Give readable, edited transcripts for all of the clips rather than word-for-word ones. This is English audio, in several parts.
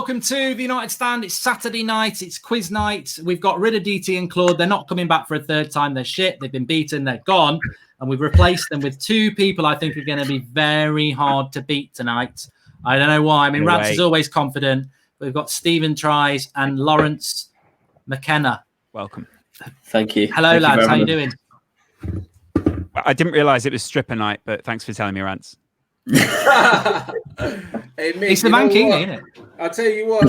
welcome to the United Stand. It's Saturday night. It's quiz night. We've got rid of DT and Claude. They're not coming back for a third time. They're shit. They've been beaten. They're gone. And we've replaced them with two people I think are going to be very hard to beat tonight. I don't know why. I mean, Rance is always confident. But we've got Stephen Tries and Laurence McKenna. Welcome. Thank you. Hello, lads. How you doing? I didn't realise it was stripper night, but thanks for telling me, Rance. Hey, mate, it's the man king, isn't it? I'll tell you what.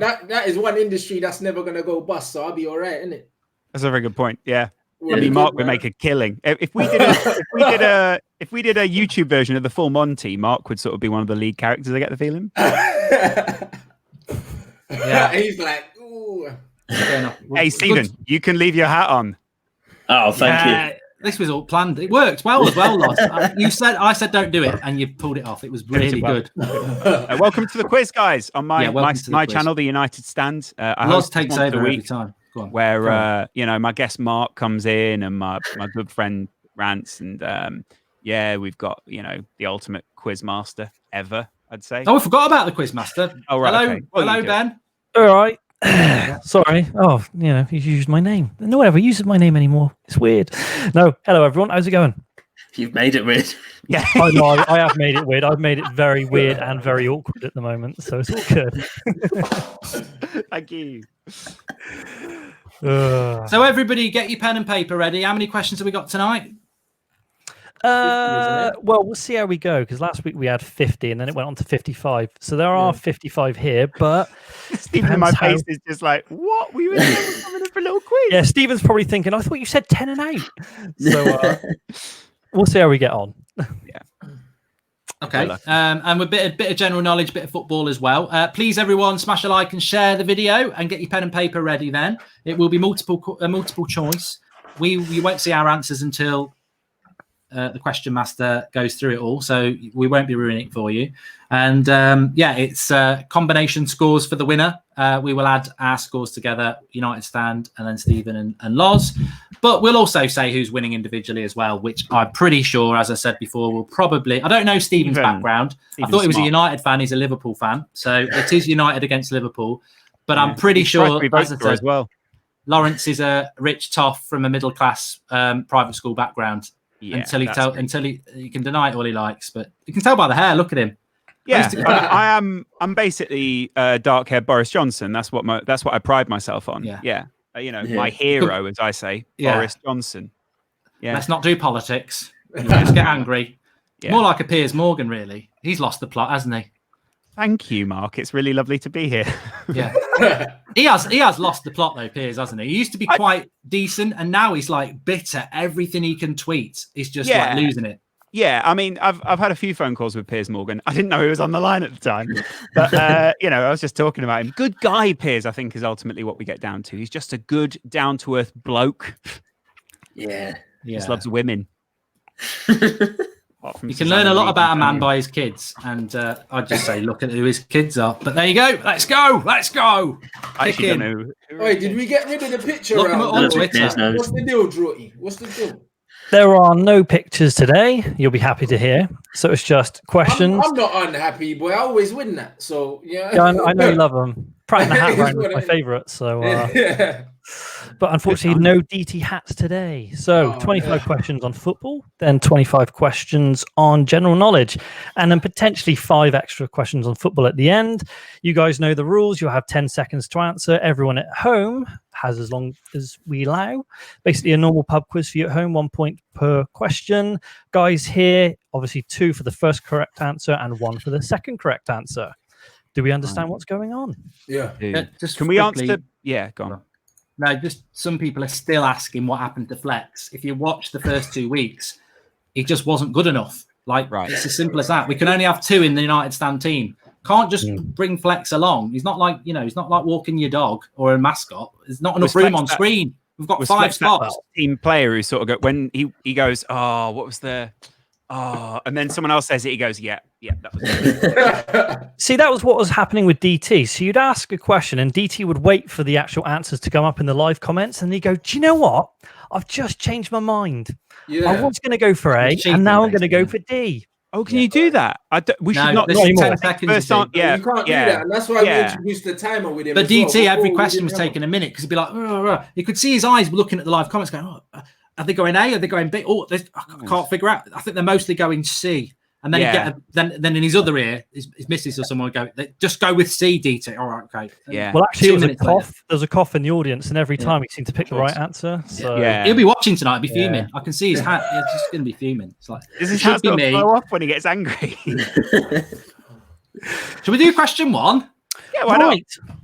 That is one industry that's never gonna go bust. So I'll be all right, isn't it? That's a very good point. Yeah. I mean, Mark would make a killing if we did a YouTube version of the full Monty. Mark would sort of be one of the lead characters. I get the feeling. Yeah, he's like, ooh. Hey, Stephen, you can leave your hat on. Oh, thank you. This was all planned. It worked well as well, Loss. I said don't do it, and you pulled it off. It was really good. Welcome to the quiz, guys, on my channel, the United Stand. Loss takes over every time. Go on. Where my guest Mark comes in, and my good friend Rance, and we've got the ultimate quiz master ever, I'd say. Oh, I forgot about the quiz master. Oh, right. Hello, okay. hello, Ben. All right. Sorry. Oh, you used my name. No one ever uses my name anymore. It's weird. No. Hello, everyone. How's it going? You've made it weird. Yeah. I know. I have made it weird. I've made it very weird and very awkward at the moment. So it's all good. Thank you. So everybody, get your pen and paper ready. How many questions have we got tonight? Well, we'll see how we go, because last week we had 50 and then it went on to 55. So there are 55 here, but Stephen, my face is just like, what? We were coming in for a little quiz. Yeah, Stephen's probably thinking, I thought you said 10 and 8. So we'll see how we get on. Yeah. Okay. And with a bit of general knowledge, bit of football as well. Please, everyone, smash a like and share the video, and get your pen and paper ready. Then it will be multiple choice. We won't see our answers until the question master goes through it all, so we won't be ruining it for you. And it's combination scores for the winner. We will add our scores together, United Stand, and then Stephen and Loz. But we'll also say who's winning individually as well, which I'm pretty sure, as I said before, will probably... I don't know Stephen's background. I thought he was a United fan. He's a Liverpool fan. So it is United against Liverpool. But I'm pretty sure, as I said, as well. Lawrence is a rich toff from a middle-class private school background. Yeah, until he can deny it all he likes, but you can tell by the hair. Look at him. Yeah, I'm basically dark-haired Boris Johnson. That's what I pride myself on. Yeah. My hero, as I say, Boris Johnson. Yeah. Let's not do politics. Just get angry. Yeah. More like a Piers Morgan, really. He's lost the plot, hasn't he? Thank you, Mark. It's really lovely to be here. Yeah, he has lost the plot though, Piers, hasn't he? He used to be quite decent, and now he's like bitter. Everything he can tweet, he's just like losing it. Yeah, I mean, I've had a few phone calls with Piers Morgan. I didn't know he was on the line at the time, but I was just talking about him. Good guy, Piers. I think is ultimately what we get down to. He's just a good, down to earth bloke. Yeah, just loves women. You can learn a lot about a man by his kids, and I'd just say look at who his kids are. But there you go. Let's go. I actually don't know. Wait, did we get rid of the picture? Look on Twitter. What's the deal, Drutty? What's the deal? There are no pictures today. You'll be happy to hear. So it's just questions. I'm not unhappy, boy. I always win that. So yeah, I know you love them. Pratt in the Hat round is my favourite. So, but unfortunately, no DT hats today. So 25 questions on football, then 25 questions on general knowledge, and then potentially 5 extra questions on football at the end. You guys know the rules. You'll have 10 seconds to answer. Everyone at home has as long as we allow. Basically, a normal pub quiz for you at home, 1 point per question. Guys here, obviously 2 for the first correct answer and 1 for the second correct answer. Do we understand what's going on? Yeah. Just can we answer? Yeah, go on. No, just some people are still asking what happened to Flex. If you watch the first 2 weeks, he just wasn't good enough. It's as simple as that. We can only have 2 in the United Stand team. Can't just bring Flex along. He's not like he's not like walking your dog or a mascot. There's not enough room on screen. We've got 5 spots. Team player who sort of when he goes, oh, what was the and then someone else says it, he goes, yeah, that was it. See, that was what was happening with DT. So you'd ask a question and DT would wait for the actual answers to come up in the live comments, and he'd go, do you know what? I've just changed my mind. Yeah. I was going to go for A, and now I'm going to go for D. Oh, can you do that? We should not. This is 10 seconds. You can't do that, and that's why we introduced the timer with him. But DT, every question was taking a minute because he'd be like, you could see his eyes looking at the live comments, going, are they going A? Are they going B? I can't figure out. I think they're mostly going C. And then then in his other ear, his missus or someone would go, just go with C, DT. All right, okay. Yeah. Well, actually, it was a cough. There was a cough in the audience, and every time he seemed to pick the right ansser. So he'll be watching tonight. He'll be fuming. I can see his hat. It's just going to be fuming. It's like this is how it's going to blow off when he gets angry. Shall we do question 1? Yeah, why not?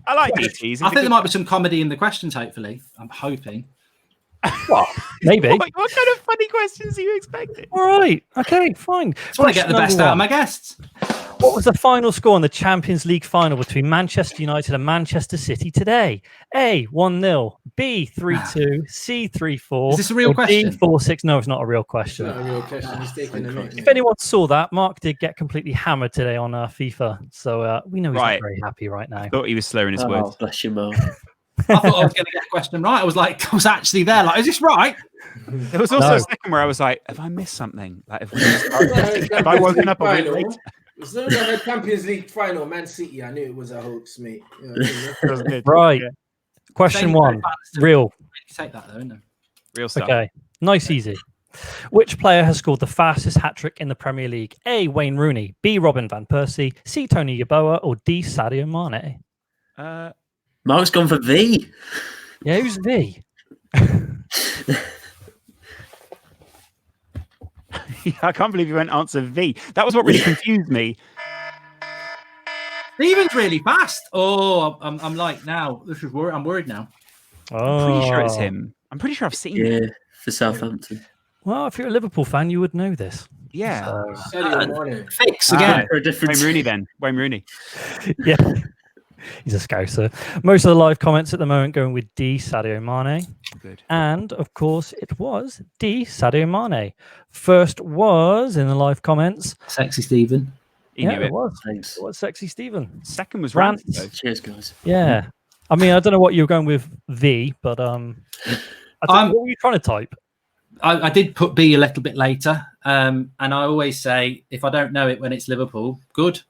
I like DTs. I think there might be some comedy in the questions. Hopefully, I'm hoping. Well, maybe. What kind of funny questions are you expecting? All right. Okay, fine. I want to get the best out of my guests. What was the final score in the Champions League final between Manchester United and Manchester City today? A, 1-0. B, 3-2. C, 3-4. Is this a real question? D, 4-6. No, it's not a real question. It's not a real question. He's taking a minute. If anyone saw that, Mark did get completely hammered today on FIFA. So we know he's not very happy right now. I thought he was slurring his words. Bless you, Mark. I thought I was going to get a question right. I was actually there. Like, is this right? There was also a second where I was like, have I missed something? Like, have I woken up a bit late? As soon as I heard Champions League final, Man City, I knew it was a hoax, mate. You know, right. Yeah. Question 1. Real. Take that though, isn't it? Real stuff. Okay. Nice, easy. Which player has scored the fastest hat-trick in the Premier League? A, Wayne Rooney. B, Robin van Persie. C, Tony Yeboah. Or D, Sadio Mane? Mark's gone for V. Yeah, who's V? I can't believe you went answer V. That was what really confused me. Stephen's really fast. Oh, I'm like now. This is I'm worried now. I'm pretty sure it's him. I'm pretty sure I've seen it for Southampton. Well, if you're a Liverpool fan, you would know this. Yeah. Fix again. For a different Wayne Rooney then. Wayne Rooney. Yeah. He's a scouser. Most of the live comments at the moment going with D, Sadio Mane. Good. And, of course, it was D, Sadio Mane. First was, in the live comments... Sexy Stephen. He knew it was. Thanks. It was Sexy Stephen. Second was Rant. Cheers, guys. Yeah. I mean, I don't know what you were going with V, but what were you trying to type? I did put B a little bit later. And I always say, if I don't know it when it's Liverpool, good.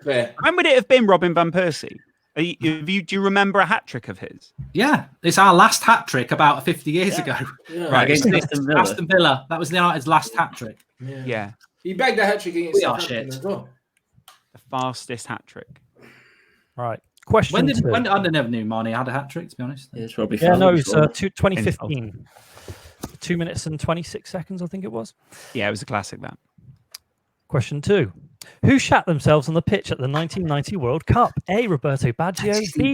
When would it have been Robin van Persie? Do you remember a hat trick of his? Yeah, it's our last hat trick about 50 years ago. Yeah. Right, against Aston Villa. That was United's last hat trick. Yeah. He bagged a hat trick against Southampton as well. The fastest hat trick. Right. Question two. I never knew Mane had a hat trick, to be honest. Yeah, it's probably no, it was 2015. 2 minutes and 26 seconds, I think it was. Yeah, it was a classic, that. Question 2. Who shat themselves on the pitch at the 1990 World Cup? A, Roberto Baggio. B,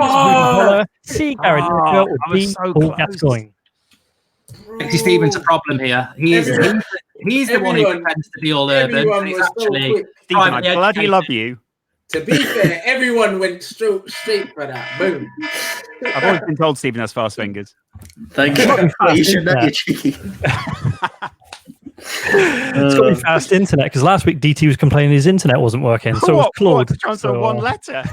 C, Gary Lineker. Or D, Paul Gascoigne. Sexy Stephen's a problem here. He's the one who pretends to be all urban. He's actually Stephen, I bloody love you. To be fair, everyone went straight for that. Boom. I've always been told Stephen has fast fingers. Thank you. You should know you're cheeky. It's got to be fast internet because last week DT was complaining his internet wasn't working, so it was Claude. The chance of one letter.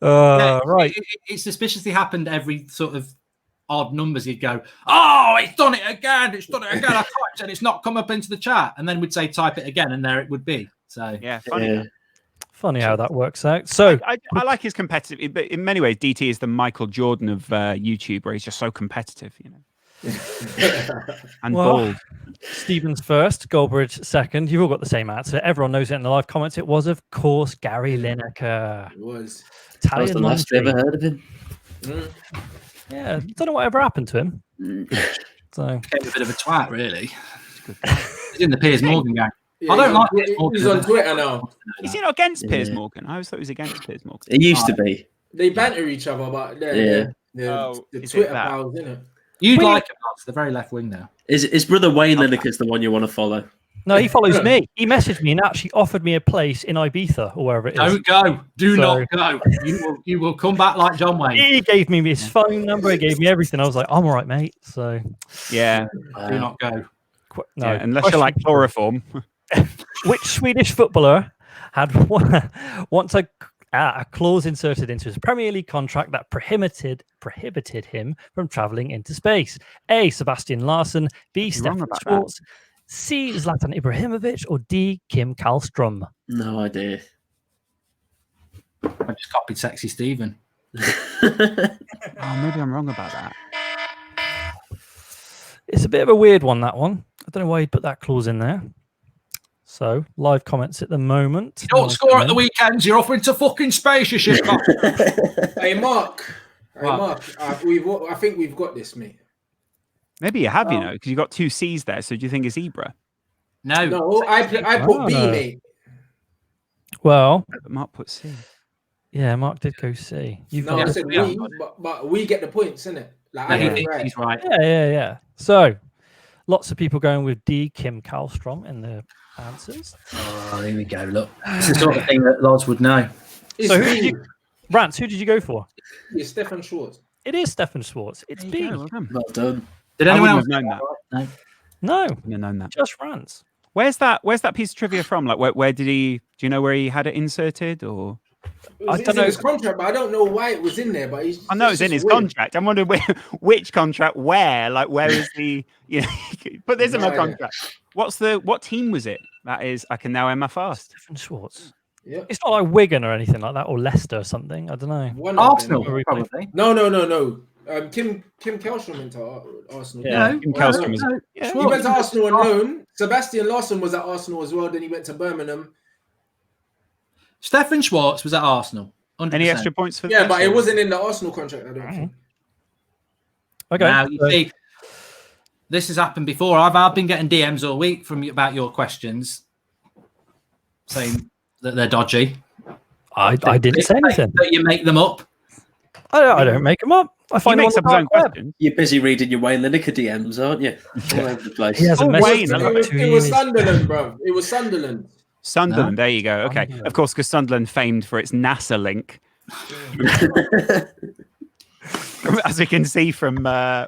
Right. It suspiciously happened every sort of odd numbers. He'd go, "Oh, it's done it again! It's done it again! I typed and it's not come up into the chat." And then we'd say, "Type it again," and there it would be. So yeah, funny. Yeah. Funny how that works out. So I like his competitive, but in many ways, DT is the Michael Jordan of YouTube, where he's just so competitive, you know. And bold. Stephen's first, Goldbridge second. You've all got the same answer. Everyone knows it in the live comments. It was, of course, Gary Lineker. It was. That was the last I ever heard of him. Yeah, don't know whatever happened to him. So became a bit of a twat, really. He's in the Piers Morgan gang. Yeah, I don't like Piers Morgan. He's on Twitter now. Is he not against Piers Morgan? I always thought he was against Piers Morgan. It used to be. They banter each other, but the Twitter pals, isn't it? You'd like him, Lance. They're very left wing now. Is brother Wayne Lineker's the one you want to follow? No, he follows me. He messaged me and actually offered me a place in Ibiza or wherever it is. Don't go. Do not go. You will come back like John Wayne. He gave me his phone number. He gave me everything. I was like, I'm all right, mate. So yeah, do not go. No, unless you like chloroform. Which Swedish footballer had once A clause inserted into his Premier League contract that prohibited him from travelling into space? A. Sebastian Larsson. B. Stefan Schwartz. C. Zlatan Ibrahimovic. Or D. Kim Kallstrom? No idea. I just copied Sexy Stephen. Oh, maybe I'm wrong about that. It's a bit of a weird one, that one. I don't know why you'd put that clause in there. So, live comments at the moment. You don't score at the weekends, you're off into fucking space, you shit. Hey, Mark. I think we've got this, mate. Maybe you have, because you got 2 C's there. So do you think it's Ibra? No, I put B, mate. Well, Mark put C. Yeah, Mark did go C. I said we, but we get the points, innit? Like, he's right. Yeah. So, lots of people going with D, Kim Kallstrom in the answers. Oh, here we go. Look, this is the sort of thing that Lods would know. So, Rance, who did you go for? It's Stefan Schwartz. It is Stefan Schwartz. It's B. Well done. Did anyone else know that? No. Wouldn't have known that. Just Rance. Where's that piece of trivia from? Like, where did he? Do you know where he had it inserted, or? I don't know his contract, but I don't know why it was in there. But I know it's in his contract. I'm wondering which contract, where, like, where is the? But there's no contract. What team was it? That is, I can now end my fast. Stefan Schwartz. Yeah, it's not like Wigan or anything like that, or Leicester or something. I don't know. Arsenal, probably. No. Kim Kallstrom went to Arsenal. Yeah, Kim Kallstrom was. He went to Arsenal on loan. Sebastian Larsson was at Arsenal as well. Then he went to Birmingham. Stefan Schwartz was at Arsenal. 100%. Any extra points for? Yeah, but it wasn't in the Arsenal contract. I don't think. Okay. Now you see, this has happened before. I've been getting DMs all week from you about your questions, saying that they're dodgy. I didn't say anything. That you make them up. I don't make them up. I find he makes up his own questions. You're busy reading your Wayne Lineker DMs, aren't you? All over the place. He has a message. It was Sunderland, bro. It was Sunderland. Sunderland, there you go. Okay, of course, because Sunderland famed for its NASA link. As we can see from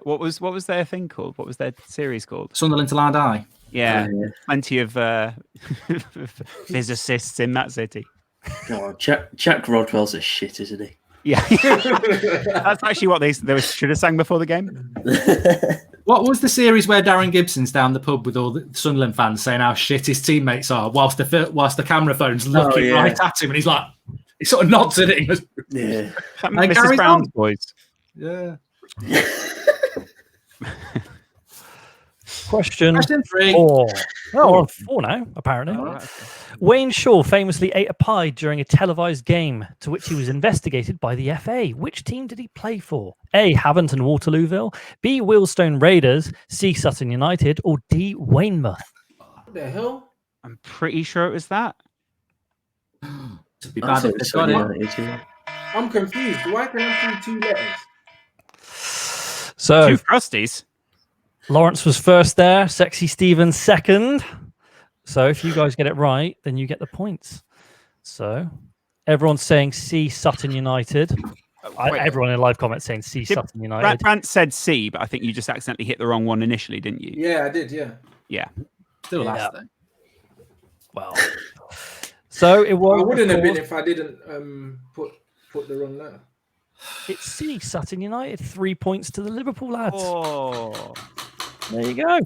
what was their thing called? What was their series called? Sunderland Till I Die. Yeah, plenty of physicists in that city. God, Jack Rodwell's a shit, isn't he? Yeah, that's actually what they should have sang before the game. What was the series where Darren Gibson's down the pub with all the Sunderland fans saying how shit his teammates are, whilst the camera phone's looking right at him, and he's like, he sort of nods at it. And goes, yeah, Mrs. Brown's boys. Yeah. Question 3. 4. Oh, we're on 4 now, apparently. Oh, right. Wayne Shaw famously ate a pie during a televised game to which he was investigated by the FA. Which team did he play for? A. Havant and Waterlooville. B. Wealdstone Raiders. C. Sutton United. Or D. Weymouth? What the hell? I'm pretty sure it was that. It'd be bad if it's got it. I'm confused. Why can I see 2 letters? So, 2 Frosties. Laurence was first there. Sexy Stephen second. So if you guys get it right, then you get the points. So everyone's saying C, Sutton United. Everyone in live comments saying C, Sutton United. Brant said C, but I think you just accidentally hit the wrong one initially, didn't you? Yeah, I did, yeah. Yeah. Still last though. Well, so it was. I wouldn't have been if I didn't put the wrong letter. It's C, Sutton United. 3 points to the Liverpool lads. Oh. There you go.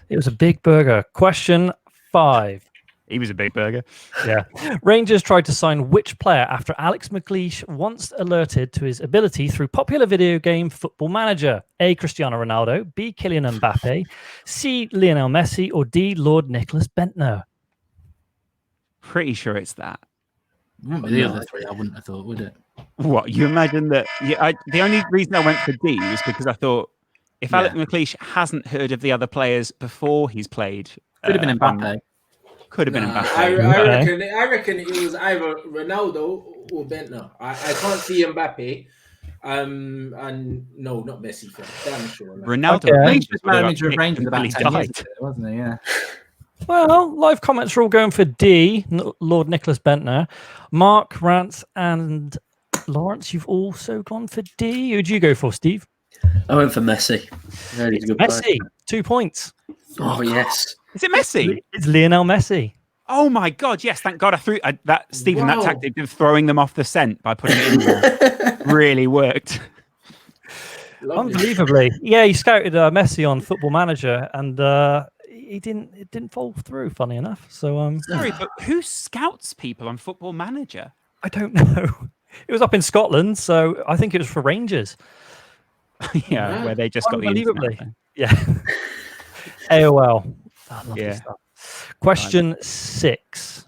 It was a big burger. Question 5. He was a big burger. Yeah. Rangers tried to sign which player after Alex McLeish once alerted to his ability through popular video game Football Manager? A. Cristiano Ronaldo. B. Kylian Mbappe. C. Lionel Messi. Or D. Lord Nicholas Bentner? Pretty sure it's that. The other 3, I wouldn't have thought, would it? What? You imagine that? Yeah. The only reason I went for D was because I thought if Alex McLeish hasn't heard of the other players before he's played, could have been Mbappe. Could have been Mbappe. I reckon it was either Ronaldo or Bentner. I can't see Mbappe. And no, not Messi. Damn sure. Ronaldo. Okay. He was manager of Rangers about 10 years ago, wasn't he? Yeah. Well, live comments are all going for D, Lord Nicholas Bentner. Mark, Rance, and Laurence, you've also gone for D. Who'd you go for, Steve? I went for Messi. He's a good Messi, player. 2 points. Oh, yes. Is it Messi? It's Lionel Messi. Oh my God! Yes, thank God I threw that. Stephen, that tactic of throwing them off the scent by putting it in there really worked. Unbelievably, yeah, he scouted Messi on Football Manager, and it didn't fall through. Funny enough, so Sorry, but who scouts people on Football Manager? I don't know. It was up in Scotland, so I think it was for Rangers. Yeah, where they just got the Unbelievably, internet. yeah. AOL. Lovely Yeah. stuff. Question 6.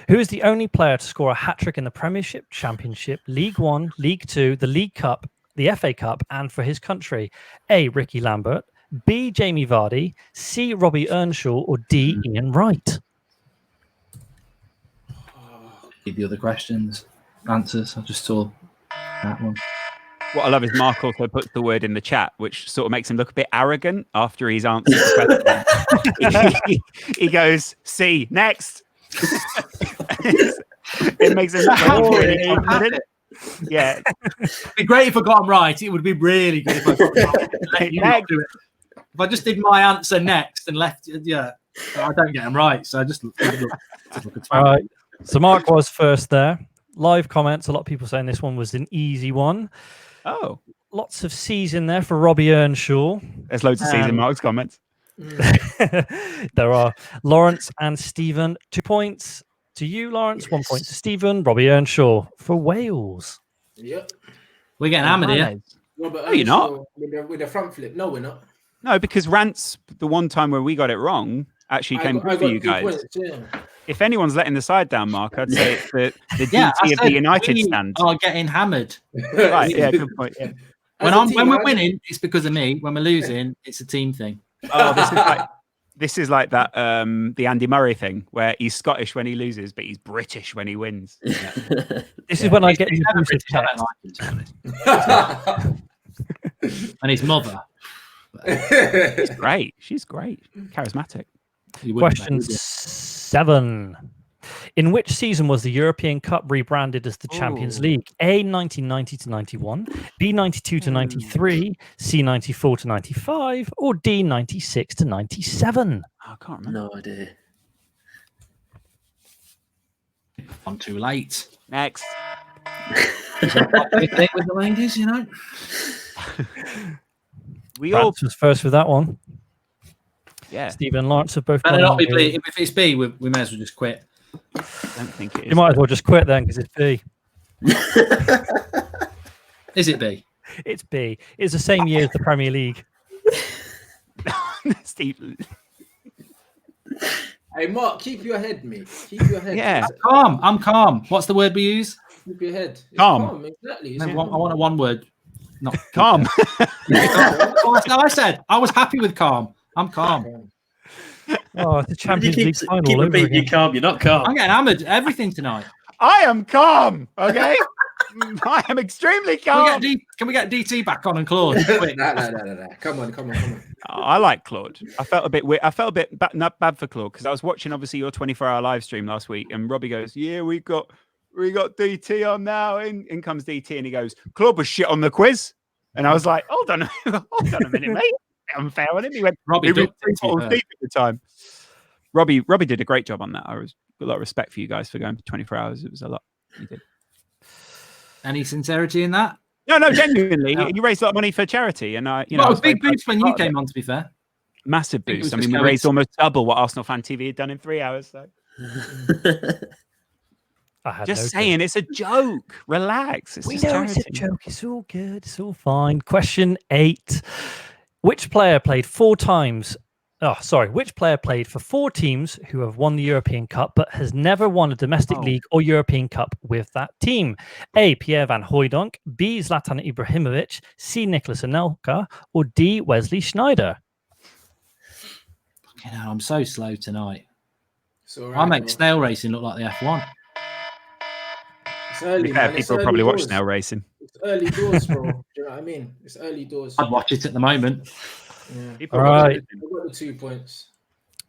Who is the only player to score a hat-trick in the Premiership, Championship, League One, League Two, the League Cup, the FA Cup, and for his country? A. Ricky Lambert, B. Jamie Vardy, C. Robbie Earnshaw, or D. Ian Wright? Give the other questions, answers. I just saw that one. What I love is Mark also puts the word in the chat, which sort of makes him look a bit arrogant after he's answered the question. He goes, C, next. It makes him look really confident. Yeah. It'd be great if I got them right. It would be really good if I got them right. Let you not do it. If I just did my answer next and left, I don't get them right. So I just look All right. So Mark was first there. Live comments. A lot of people saying this one was an easy one. Oh. Lots of C's in there for Robbie Earnshaw. There's loads of C's in Mark's comments. There are Laurence and Stephen. 2 points to you, Laurence. 1 point to Stephen. Robbie Earnshaw for Wales. Yep. We're getting hammered here. No, you're not. With the front flip. No, we're not. No, because Rance, the one time where we got it wrong, actually came good for you guys. Points, yeah. If anyone's letting the side down, Mark, I'd say it's the DT of the United we stand. are getting hammered. Right, yeah, good point. Yeah. When we're winning, it's because of me. When we're losing, it's a team thing. Oh, this is like that the Andy Murray thing where he's Scottish when he loses, but he's British when he wins. Yeah. This is when I get British, I don't like him, to be honest. And his mother. She's great. She's great. Charismatic. Question 7. In which season was the European Cup rebranded as the Champions League? A, 1990-91, B, 92-93, C, 94-95, or D, 96-97? I can't remember. No idea. I'm too late. Next. With the ladies, you know. France was first with that one. Yeah. Stephen and Laurence have both. Better not be B. If it's B, we may as well just quit. I don't think it is. You might as well just quit then because it's B. Is it B? It's B. It's the same year as the Premier League. Steve. Hey, Mark, keep your head, mate. Keep your head. Yeah. I'm calm. What's the word we use? Keep your head. It's Calm. Exactly. I want a one word. Not Calm. I said I was happy with calm. I'm calm. Oh, it's the Champions League final. Keep over repeating again. you're calm. You're not calm. I'm getting hammered. Everything tonight. I am calm. Okay. I am extremely calm. Can we get DT back on and Claude? Quick. No. Come on. I like Claude. I felt a bit weird. I felt a bit not bad for Claude because I was watching obviously your 24-hour live stream last week, and Robbie goes, "Yeah, we got DT on now." In comes DT, and he goes, "Claude was shit on the quiz," and I was like, "Hold on a minute, mate. Unfair on him." He went, Robbie he was ducked it, 3 bottles deep at the time. Robbie did a great job on that. I was got a lot of respect for you guys for going for 24 hours. It was a lot. You did. Any sincerity in that? No, genuinely, you raised a lot of money for charity, and It was a big boost when you came on. To be fair, massive boost. I mean, we going raised almost double what Arsenal Fan TV had done in 3 hours. So. Just saying, it's a joke. Relax. It's We just know charity. it's a joke. It's all good. It's all fine. Question 8. Which player played 4 times? Which player played for 4 teams who have won the European Cup but has never won a domestic league or European Cup with that team? A. Pierre van Hooijdonk, B. Zlatan Ibrahimovic, C. Nicolas Anelka, or D. Wesley Sneijder? Fucking hell, I'm so slow tonight. So I make snail racing look like the F1. It's early, To be fair, man. It's people early probably watch doors. snail racing. It's early doors, bro. Do you know what I mean? It's early doors. I'd watch it at the moment. Yeah. People All watch right. it. I got the 2 points.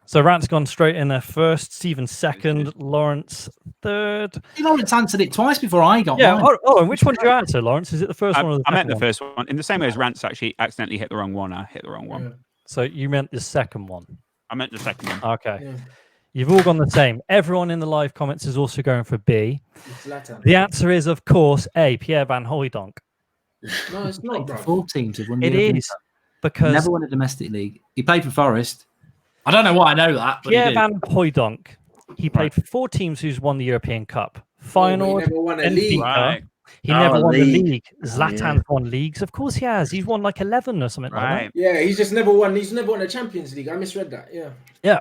So Rant's gone straight in there first, Stephen second, Laurence third. Laurence answered it twice before I got Yeah. mine. And which one did you answer, Laurence? Is it the first one or the I second meant the one? first one. In the same way as Rance actually accidentally hit the wrong one, I hit the wrong one. Yeah. So you meant the second one. I meant the second one. Okay. Yeah. You've all gone the same. Everyone in the live comments is also going for B. Zlatan. The answer is, of course, A. Pierre Van Hooijdonk. No, it's not, bro. 4 teams have won the It European is Cup. because Never won a domestic league. He played for Forest. I don't know why I know that, but Pierre he did. Van Hooijdonk. He played for 4 teams who's won the European Cup. Final. He never won a league. Right. He never a won the league. league. Zlatan's won leagues. Of course he has. He's won like 11 or something like Right. Yeah, he's just never won. He's never won a Champions League. I misread that. Yeah. that. Yeah.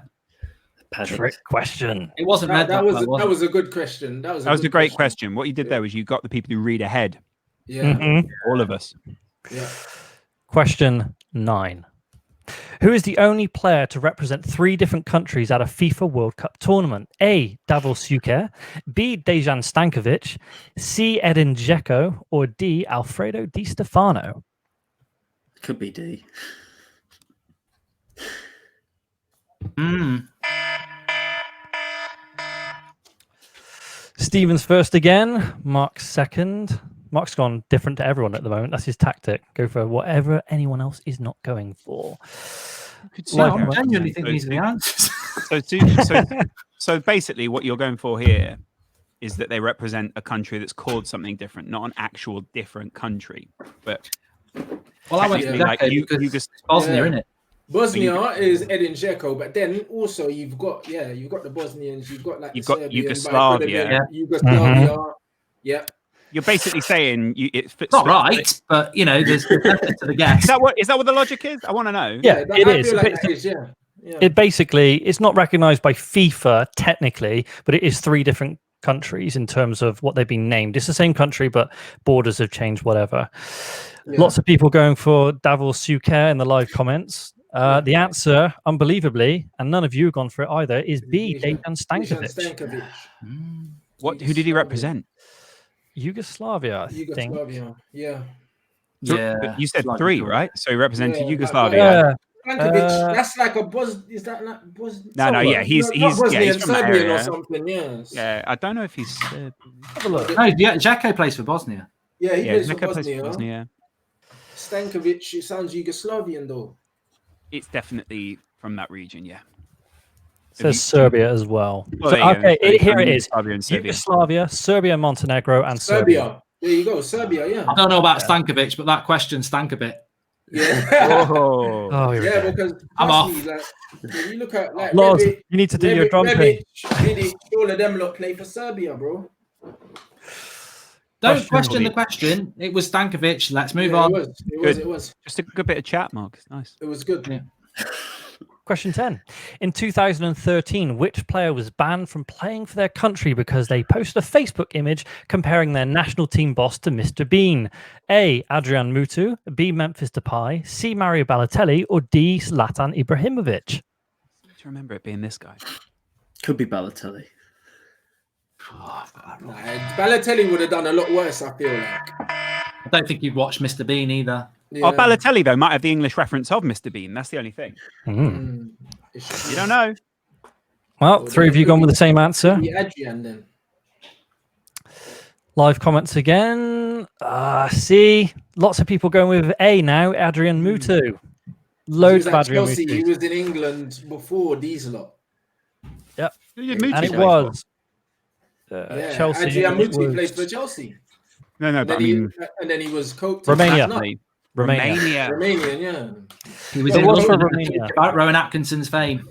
Pedant. Trick question. It wasn't That, red. that was a good question. That was A great question. What you did there was you got the people who read ahead. Yeah. Mhm. All of us. Yeah. Question 9. Who is the only player to represent 3 different countries at a FIFA World Cup tournament? A. Davor Suker, B. Dejan Stankovic, C. Edin Dzeko, or D. Alfredo Di Stefano? Could be D. Stephen's first again. Mark's second. Mark's gone different to everyone at the moment. That's his tactic. Go for whatever anyone else is not going for. Well, I genuinely think these are the answers. So basically, what you're going for here is that they represent a country that's called something different, not an actual different country. But Well, I went technically, to like because Bosnia, Yeah. innit? Bosnia is Edin Dzeko, but then also you've got the Bosnians, you've got like You've the got Serbian, Yugoslavia. Yugoslavia. Yeah. you're basically saying it fits. Not right, but you know, there's method to the guess. Is that what the logic is? I want to know. Yeah, that- it I is. feel like It- that is, yeah. Yeah. It basically, it's not recognized by FIFA technically, but it is 3 different countries in terms of what they've been named. It's the same country, but borders have changed, whatever. Yeah. Lots of people going for Davor Suker in the live comments. The answer, unbelievably, and none of you have gone for it either, is B. Dejan Stankovic. Who did he represent? Yugoslavia, I think. Yugoslavia. Yeah. Yeah, You said like 3, before. right? So he represented Yeah, Yugoslavia. Yeah. Stankovic, that's like a is that not Bosnia? No, yeah, he's Bosnian, from that Serbian or area. something, yes. Yeah, I don't know if he's. Have a look. No, yeah, Dzeko plays for Bosnia. Yeah, he Yeah, plays for Dzeko plays Bosnia. for Bosnia. Stankovic, it sounds Yugoslavian though. It's definitely from that region. Yeah. Says Serbia as well. Oh, So, there you go. okay, here it is. Yugoslavia and Serbia. Yugoslavia, Serbia, Montenegro, and Serbia. Serbia. There you go, Serbia, yeah. I don't know about Stankovic, but that question stank a bit. Yeah. Oh. Oh, here we Yeah, go. because I'm trust me, like, when you look at like Lars, Rebic, you need to do your drum thing. Vidic, all of them lot play for Serbia, bro. Don't question the question. It was Stankovic. Let's move on. It was. Just a good bit of chat, Mark. It's nice. It was good. Yeah. Question 10. In 2013, which player was banned from playing for their country because they posted a Facebook image comparing their national team boss to Mr. Bean? A. Adrian Mutu, B. Memphis Depay, C. Mario Balotelli, or D. Zlatan Ibrahimovic? I remember it being this guy. Could be Balotelli. Balotelli would have done a lot worse, I feel like. I don't think you've watched Mr. Bean either. Oh, Balotelli, though, might have the English reference of Mr. Bean. That's the only thing. You don't know. Well, 3 of you gone with the same answer. Adrian then. Live comments again. C. Lots of people going with A now. Adrian Mutu. Loads of Adrian Chelsea, he Mutu. was in England before these lot. Yep. Who did Mutu And it play was Yeah, Chelsea. Adrian it Mutu was plays for Chelsea. for? No, but I mean, And then he was coped. Romania. Romania. Romanian, yeah. He was It in was for London Romania. about Rowan Atkinson's fame.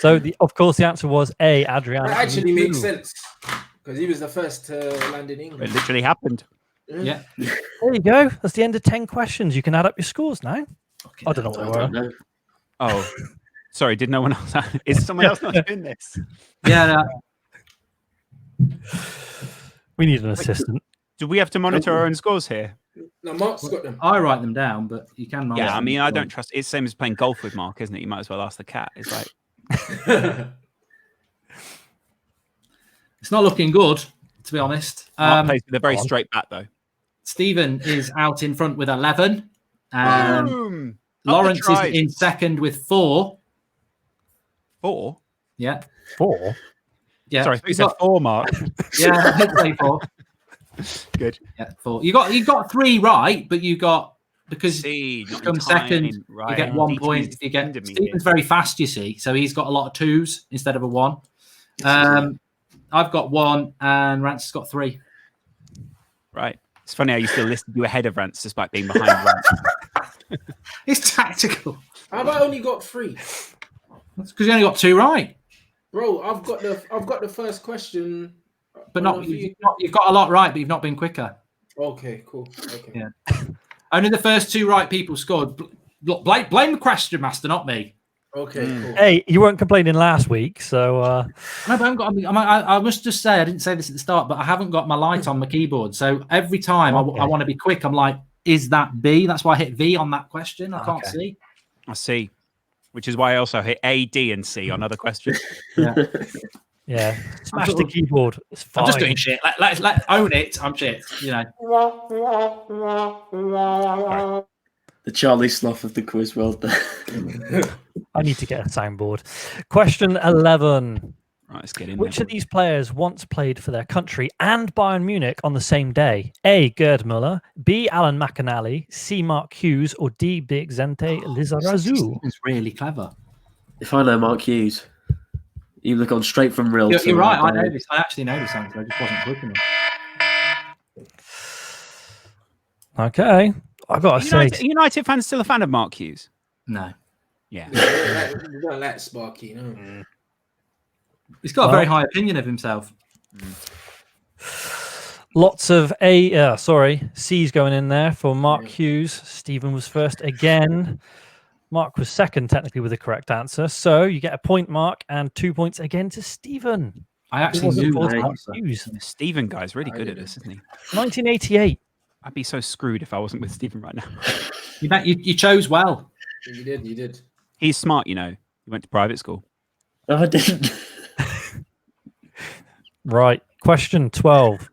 So, of course, the answer was A. Adrian. That actually Mutu. makes sense because he was the first to land in It England. literally happened. Yeah. There you go. That's the end of 10 questions. You can add up your scores now. I don't know what they were. No. Oh, sorry. Did no one else? Is someone else not doing this? Yeah. We need an assistant. Do we have to monitor our own scores here? No, Mark's got them. I write them down, but you can. Yeah, I mean, I don't trust. It's the same as playing golf with Mark, isn't it? You might as well ask the cat. It's like, It's not looking good, to be honest. Mark plays with a very straight bat, though. Stephen is out in front with 11. Boom! Lawrence is tried. in second with 4. 4? Yeah. 4. Yeah. Sorry, you said 4, Mark. Yeah, I did say 4. Good. Yeah, 4. You got 3 right, but you got because See, you come second, right. you get 1 DT point. If you get hindered me Stephen's very fast, you see, so he's got a lot of 2s instead of a 1. I've got 1, and Rance has got 3. Right. It's funny how you still listed you ahead of Rance despite being behind Rance. It's tactical. How have I only got 3? That's because you only got 2 right. Bro, I've got the first question. But you've got a lot right, but you've not been quicker. Okay, cool. Okay. Yeah. Only the first 2 right people scored. Look, blame the question master, not me. Okay, cool. Hey, you weren't complaining last week, so. No, but I haven't got. I must just say, I didn't say this at the start, but I haven't got my light on my keyboard. So every time I want to be quick, I'm like, is that B? That's why I hit V on that question. I can't see. I see. Which is why I also hit A, D, and C on other questions. Yeah. Smash the keyboard. It's fine. I'm just doing shit. Let own it. I'm shit. You know. The Charlie Sloth of the quiz world there. I need to get a soundboard. Question 11. Right, let's get in. Which of these players once played for their country and Bayern Munich on the same day? A. Gerd Müller, B. Alan McAnally, C. Mark Hughes, or D. Bixente Lizarazu? It's really clever. If I know Mark Hughes, you've gone straight from real. You're right. I know this. I actually know this answer. I just wasn't quick enough. Okay. I've got to say. United fans still a fan of Mark Hughes? No. Yeah. You don't like Sparky, no. He's got a very high opinion of himself. Lots of C's going in there for Mark Hughes. Stephen was first again. Mark was second, technically, with the correct answer. So you get a point, Mark, and 2 points again to Stephen. I actually knew Mark Hughes. The Stephen guy's really good at this, isn't he? 1988. I'd be so screwed if I wasn't with Stephen right now. You chose well. You did. He's smart, you know. He went to private school. No, I didn't. Right. Question 12.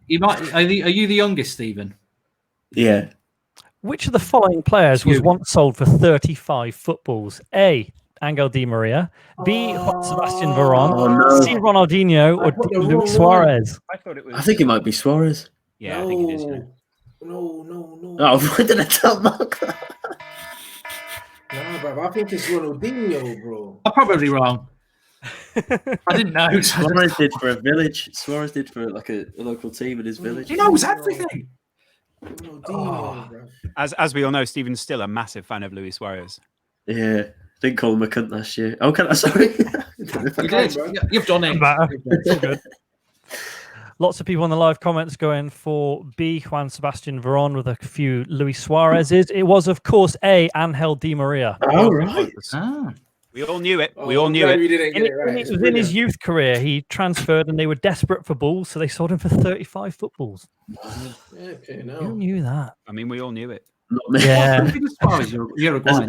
Are you the youngest, Stephen? Yeah. Which of the following players was once sold for 35 footballs? A. Angel Di Maria, B. Juan Sebastian Veron, C. Ronaldinho, or D. Luis Suarez? I thought it was. I think it might be Suarez. Yeah, I think it is. Yeah. No. Oh, why did I tell Mark that? Nah, bro. I think it's Ronaldinho, bro. I'm probably wrong. I didn't know. Suarez did for a village. Suarez did for like a local team in his village. He knows everything. Ronaldinho, bro. As we all know, Stephen's still a massive fan of Luis Suarez. Yeah. Didn't call him a cunt last year. Oh, sorry. You did. You've done it. It's all good. Lots of people in the live comments going for B. Juan Sebastian Veron with a few Luis Suarez's. It was, of course, A. Angel Di Maria. Oh, right. We all knew it. We all knew it. We didn't get it right. It was in his youth career. He transferred and they were desperate for balls, so they sold him for 35 footballs. Okay, no. Who knew that? I mean, we all knew it. Not me. Yeah. You're a guy.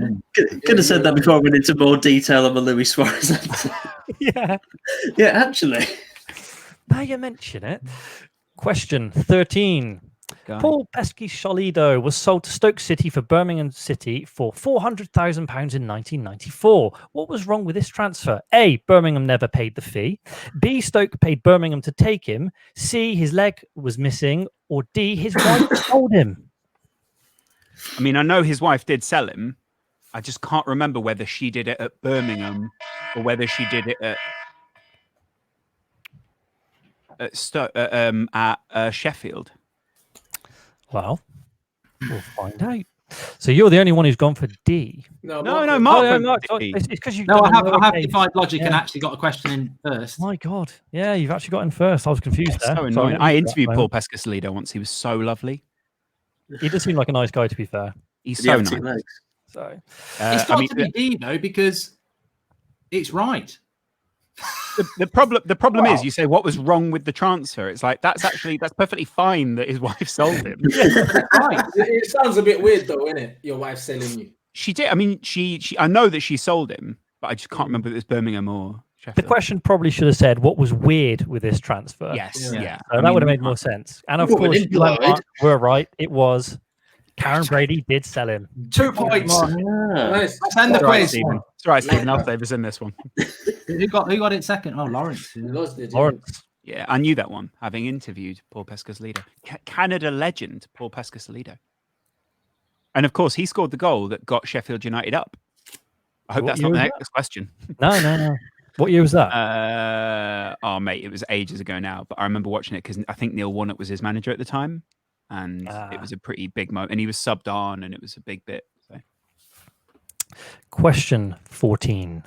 Could have said that before I went into more detail on the Luis Suarez answer. Yeah. Yeah, actually. Now you mention it. Question 13. Paul Pesky-Solido was sold to Stoke City for Birmingham City for £400,000 in 1994. What was wrong with this transfer? A. Birmingham never paid the fee. B. Stoke paid Birmingham to take him. C. His leg was missing. Or D. His wife sold him. I mean, I know his wife did sell him. I just can't remember whether she did it at Birmingham or whether she did it at Sheffield. Well, we'll find out. So you're the only one who's gone for D. No, Mark. It's because you. No, I have defied logic and actually got a question in first. My God, yeah, you've actually got in first. I was confused there. So annoying. I interviewed Paul Pesky-Solido once. He was so lovely. He does seem like a nice guy, to be fair. He's so nice. So it's got to be D though, because it's right. The problem is, you say what was wrong with the transfer. It's like that's perfectly fine that his wife sold him. Right. It sounds a bit weird though, isn't it? Your wife selling you. She did. I mean, she. I know that she sold him, but I just can't remember if it was Birmingham or Sheffield. The question probably should have said what was weird with this transfer. Yes, yeah. So that would have made more sense. And of course, we're right. It was Karen Brady did sell him. 2 points. Nice. Send the quiz. It's all right, Stephen. I'll save us in this one. Who got it second? Oh, Laurence. Laurence. Yeah, I knew that one, having interviewed Paul Pesky-Solido. Canada legend, Paul Pesky-Solido. And of course, he scored the goal that got Sheffield United up. I hope that's not the next question. No. What year was that? Oh, mate, it was ages ago now. But I remember watching it because I think Neil Warnock was his manager at the time. And it was a pretty big moment. And he was subbed on, and it was a big bit. So. Question 14.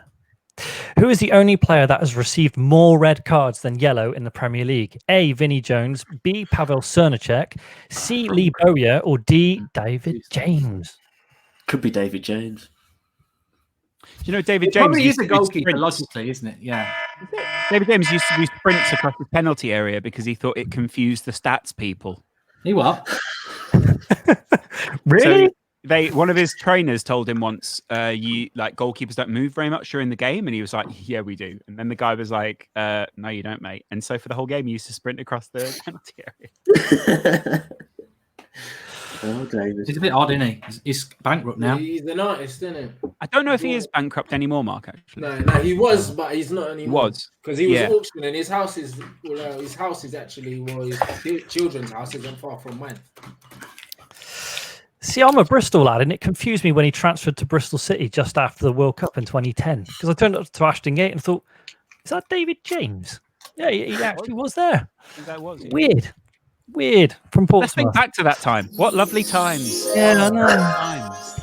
Who is the only player that has received more red cards than yellow in the Premier League? A. Vinnie Jones, B. Pavel Srnicek, C. Lee Bowyer, or D. David James? Could be David James. You know, David James probably is a goalkeeper, logically, isn't it? Yeah. David James used to do sprints across the penalty area because he thought it confused the stats people. He what? Really? So one of his trainers told him once, "You like goalkeepers don't move very much during the game," and he was like, "Yeah, we do." And then the guy was like, "No, you don't, mate." And so for the whole game, he used to sprint across the penalty area. Oh, David. He's a bit odd, isn't he? He's bankrupt now. He's an artist, isn't he? I don't know if he is bankrupt anymore, Mark. Actually, No, he was, but he's not anymore. He was because he was auctioning. His house is actually his children's house isn't far from mine. See, I'm a Bristol lad, and it confused me when he transferred to Bristol City just after the World Cup in 2010. Because I turned up to Ashton Gate and thought, is that David James? Yeah, he actually was there. That was Weird from Portsmouth. Let's think back to that time. What lovely times. Yeah, I know.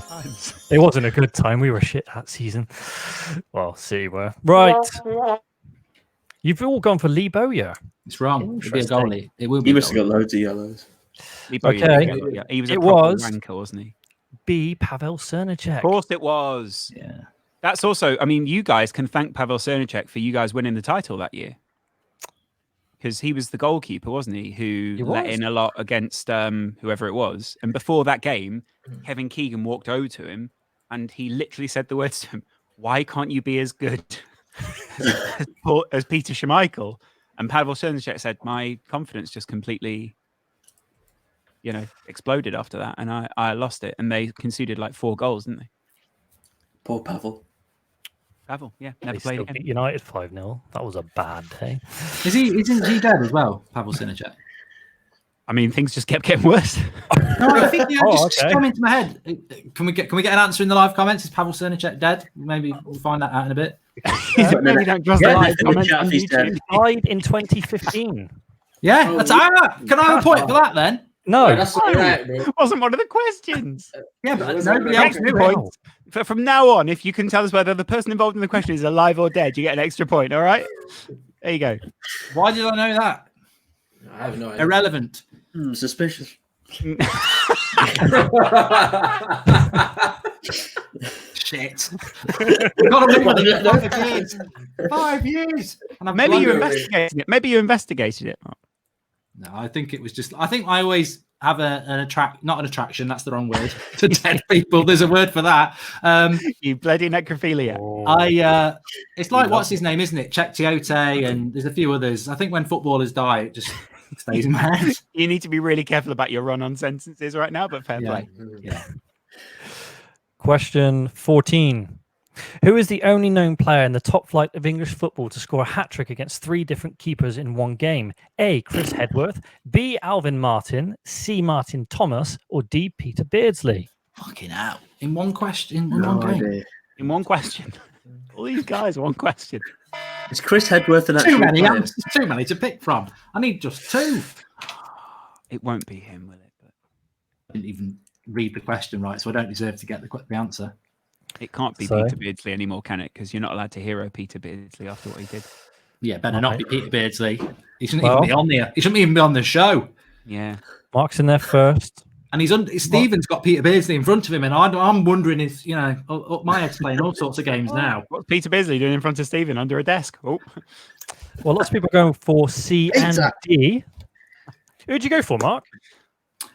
Times. It wasn't a good time. We were shit that season. Well, City were. Right. You've all gone for Lee Bowyer. It's wrong. It'll be a goalie. It will be. He must have got loads of yellows. Okay. Yeah. He was a wanker, wasn't he? B. Pavel Srnicek. Of course it was. Yeah. That's also, I mean, you guys can thank Pavel Srnicek for you guys winning the title that year. Because he was the goalkeeper, wasn't he? Who let in a lot against whoever it was. And before that game, Kevin Keegan walked over to him and he literally said the words to him, "Why can't you be as good as Peter Schmeichel?" And Pavel Srnicek said, "My confidence just completely, exploded after that. And I lost it." And they conceded like 4 goals, didn't they? Poor Pavel. Pavel, yeah. They Never played still again. beat United 5-0. That was a bad day. Isn't he dead as well, Pavel Srnicek? I mean, things just kept getting worse. No, I think just come into my head. Can we get an answer in the live comments? Is Pavel Srnicek dead? Maybe we'll find that out in a bit. Maybe don't trust the live comments on YouTube. He died in 2015. Yeah, that's can I have a point for that then? No, that's all right, bro. It wasn't one of the questions. Yeah, but nobody else knew it. From now on, if you can tell us whether the person involved in the question is alive or dead, you get an extra point. All right? There you go. Why did I know that? I have no idea. Irrelevant. Suspicious. Shit. We've got to win 5 years. And Maybe you investigated it. Maybe you investigated it. No, I think it was just. I think I always have not an attraction. That's the wrong word to dead people. There's a word for that. You bloody necrophilia. It's like what's his name, isn't it? Czech Tiote, and there's a few others. I think when footballers die, it just stays in my head. You need to be really careful about your run-on sentences right now, but fair play. Yeah. Question 14. Who is the only known player in the top flight of English football to score a hat-trick against 3 different keepers in one game? A. Chris Hedworth, B. Alvin Martin, C. Martin Thomas, or D. Peter Beardsley? Fucking hell. In one question, In one question. All these guys, one question. Is Chris Hedworth an too actual player? too many to pick from. I need just 2. It won't be him, will it? But I didn't even read the question right, so I don't deserve to get the answer. it can't be Peter Beardsley anymore, can it? Because you're not allowed to hero Peter Beardsley after what he did. Yeah, better not be Peter Beardsley. He shouldn't even be on there. He shouldn't even be on the show. Yeah. Mark's in there first. And Stephen's got Peter Beardsley in front of him, and I'm wondering if, up my head's playing all sorts of games now. What's Peter Beardsley doing in front of Stephen under a desk? Oh. Well, lots of people are going for C and D. Who'd you go for, Mark?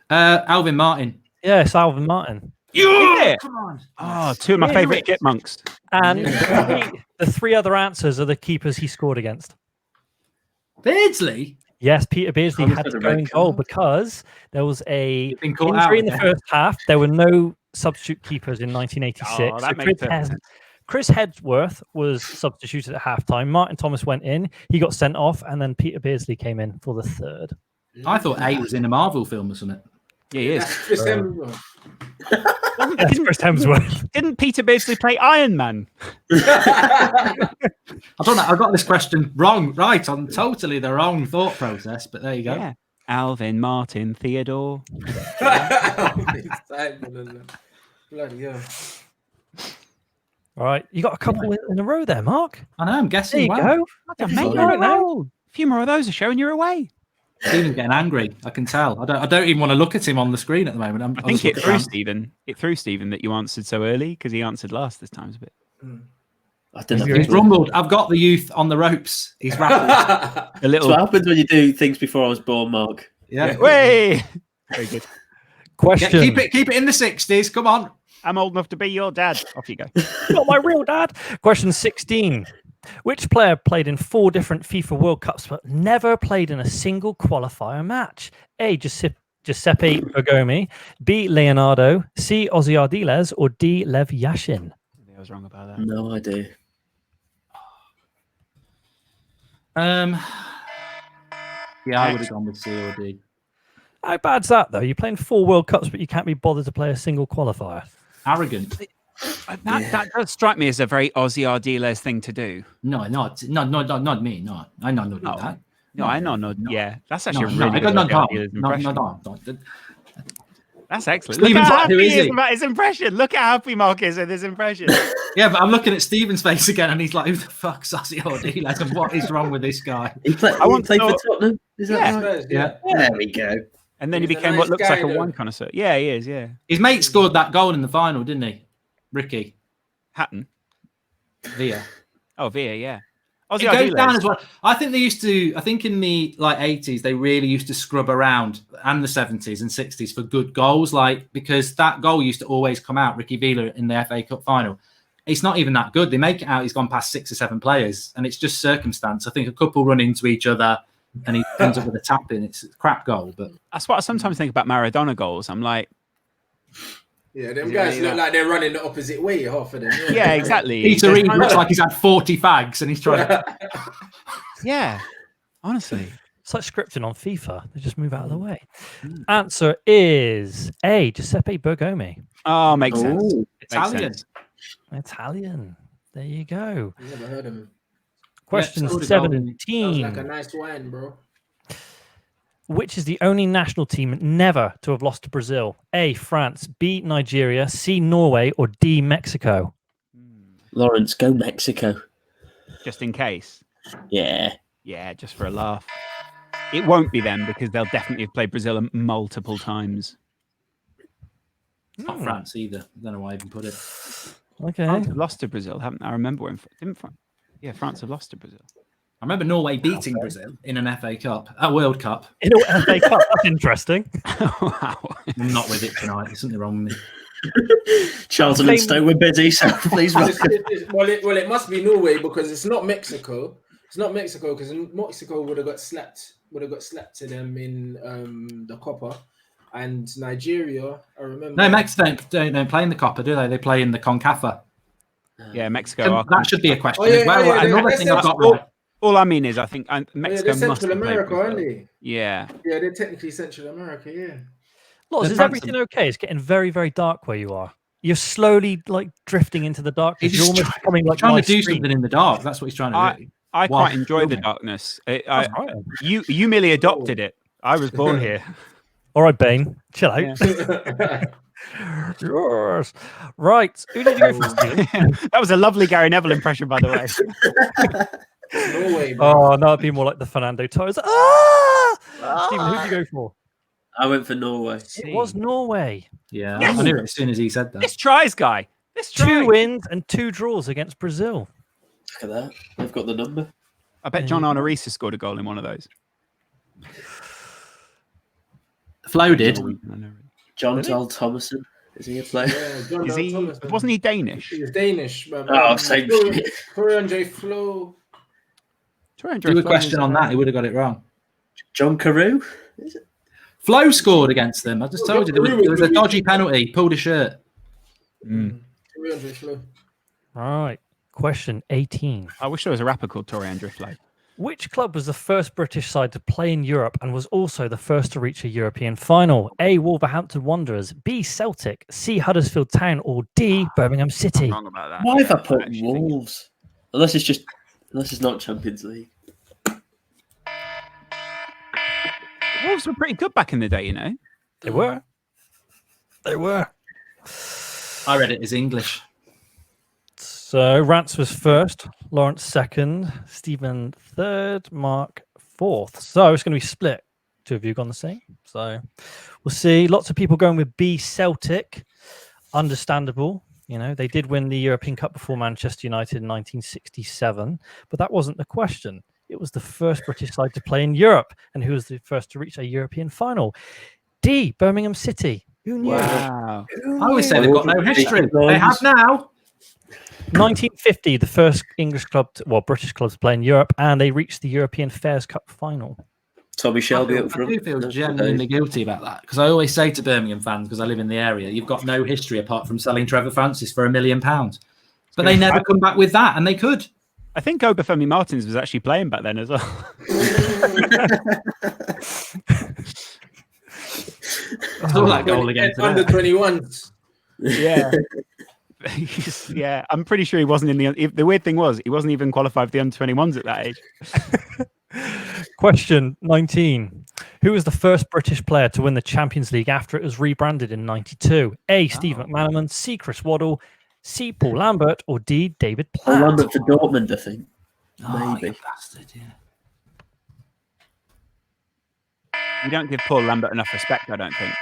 Alvin Martin. Yes, Alvin Martin. Yeah, come on. Oh, 2 of my favourite chipmunks. And the 3 other answers are the keepers he scored against. Beardsley? Yes, Peter Beardsley had to go in goal because there was a injury in the first half. There were no substitute keepers in 1986. Oh, that makes sense. Chris Hedworth was substituted at halftime. Martin Thomas went in. He got sent off, and then Peter Beardsley came in for the third. I thought A was in a Marvel film or something. Yeah, he is. That's Chris Hemsworth. That's Chris Hemsworth. Didn't Peter Beardsley play Iron Man? I don't know. I got this question wrong. Right, on totally the wrong thought process, but there you go. Yeah. Alvin, Martin, Theodore. Bloody hell. All right, you got a couple in a row there, Mark. I know. I'm There guessing. you Well, go. Mate, you're right now. A few more of those are showing you're away. Stephen's getting angry. I can tell. I don't even want to look at him on the screen at the moment. I think it threw Stephen. It threw Stephen that you answered so early because he answered last this time a bit. I don't know. He's rumbled. I've got the youth on the ropes. He's rattled. A little. That's what happens when you do things before I was born, Mark. Yeah. Way. Very good. Question. Yeah, keep it in the 60s. Come on. I'm old enough to be your dad. Off you go. Not my real dad. Question 16. Which player played in 4 different FIFA World Cups but never played in a single qualifier match? A. Giuseppe Bergomi, B. Leonardo, C. Ozzy Ardiles, or D. Lev Yashin? I was wrong about that. No idea. Yeah, I would have gone with C or D. How bad's that, though? You're playing 4 World Cups, but you can't be bothered to play a single qualifier. Arrogant. That does strike me as a very Ozzy Ardiles thing to do. No, not me. No, I know not do that. No, I know. No, yeah, that's actually a No, really I good got Ozzy Ardiles no. impression. That's excellent. Stephen's Look how like, happy who he is is it? about his impression. Look how happy Mark is with his impression. Yeah, but I'm looking at Stephen's face again, and he's like, "Who the fuck's Ozzy Ardiles? And what is wrong with this guy?" He played for Tottenham. Is that right? Yeah. There we go. And then he He's a became nice what looks guy, like a though. wine connoisseur. Yeah, he is. Yeah, His mate scored that goal in the final, didn't he? Ricky Hatton. Villa. Oh, Villa. Yeah. It goes down as well. I think they used to. I think in the 80s they really used to scrub around, and the 70s and 60s for good goals, because that goal used to always come out. Ricky Villa in the FA Cup final. It's not even that good. They make it out he's gone past 6 or 7 players, and it's just circumstance. I think a couple run into each other, and he ends up with a tap in. It's a crap goal, but That's what I sometimes think about Maradona goals. I'm like, Yeah, them guys look like they're running the opposite way, half of them. yeah, exactly. Peter Reid looks like he's had 40 fags, and he's trying to. Yeah, honestly. It's like scripting on FIFA. They just move out of the way. Answer is A. Giuseppe Bergomi. Oh, makes sense. Ooh. Italian. Italian. There you go. Never heard of him. Question scored a goal, didn't he? Sounds 17. like a nice wine, bro. Which is the only national team never to have lost to Brazil? A. France, B. Nigeria, C. Norway, or D. Mexico? Laurence, go Mexico. Just in case. Yeah. Yeah, just for a laugh. It won't be them because they'll definitely have played Brazil multiple times. It's not France either. I don't know why I even put it. Okay. France have lost to Brazil, haven't they? I remember when France have lost to Brazil. I remember Norway beating Brazil in an FA Cup, a World Cup. In a FA Cup, that's interesting. Wow. I'm not with it tonight. There's something wrong with me. Charlton and Stoke were busy, so please welcome. Well, it must be Norway because it's not Mexico. It's not Mexico because Mexico would have got slapped to them in the Copa, and Nigeria. I remember. No, Mexico don't play in the Copa, do they? They play in the CONCACAF. Yeah, Mexico. And that should be a question Oh, yeah, as well. yeah, Another that's thing I've got all, right. all I mean is, I think Mexico they're must Central have played America, Brazil. aren't they? Yeah. Yeah, they're technically Central America. Yeah. Lots, They're is everything handsome. okay? It's getting very, very dark where you are. You're slowly drifting into the darkness. He's You're just almost becoming like trying my to do screen. something in the dark. That's what he's trying to do. I Wow. quite enjoy the Brilliant. darkness. That's right. You merely adopted it. I was born here. All right, Bane, chill out. Yeah. Yours. Right. Who did you go for, Stephen? That was a lovely Gary Neville impression, by the way. Norway. Bro. Oh, no, it'd be more like the Fernando Torres. Ah! Stephen, who did you go for? I went for Norway. It was Norway. Yeah, Yes. I knew it as soon as he said that. This tries, guy. This tries. 2 wins and 2 draws against Brazil. Look at that. They've got the number. I bet John Arne Rees has scored a goal in one of those. Flo did. John Tal Thomason. Is he a player? Yeah, John Is he? Thomas, Wasn't he Danish? He's Danish. But, Oh, same shit. Andre Flo. Do a question on that. He would have got it wrong. John Carew? Is it? Flo scored against them. I just told you there was a dodgy penalty. Pulled his shirt. Mm. Andre Flo. All right. Question 18. I wish there was a rapper called Tori Andrew Flo. Which club was the first British side to play in Europe and was also the first to reach a European final? A. Wolverhampton Wanderers, B. Celtic, C. Huddersfield Town, or D. Birmingham City? I'm wrong about that. Why have I put actually Wolves? Unless it's not Champions League. Wolves were pretty good back in the day, you know. They were. They were. I read it as English. So Rance was first, Laurence second, Stephen third, Mark fourth. So it's going to be split. Two of you gone the same. So we'll see. Lots of people going with B, Celtic. Understandable. You know, they did win the European Cup before Manchester United in 1967, but that wasn't the question. It was the first British side to play in Europe, and who was the first to reach a European final? D, Birmingham City. Who knew? Wow. I always say they've got no history. They have now. 1950, the first English club, British club to play in Europe, and they reached the European Fairs Cup final. Tommy Shelby I up front. do feel genuinely guilty about that because I always say to Birmingham fans, because I live in the area, you've got no history apart from selling Trevor Francis for £1 million. But they never come back with that, and they could. I think Obafemi Martins was actually playing back then as well. I saw that goal again today. Under 21s. Yeah. Yeah, I'm pretty sure he wasn't in the weird thing was he wasn't even qualified for the under-21s at that age. Question 19. Who was the first British player to win the Champions League after it was rebranded in 92? A. Steve McManaman, C. Chris Waddle, C. Paul Lambert, or D. David Platt? Lambert for Dortmund, I think. Maybe. You bastard, yeah. You don't give Paul Lambert enough respect, I don't think.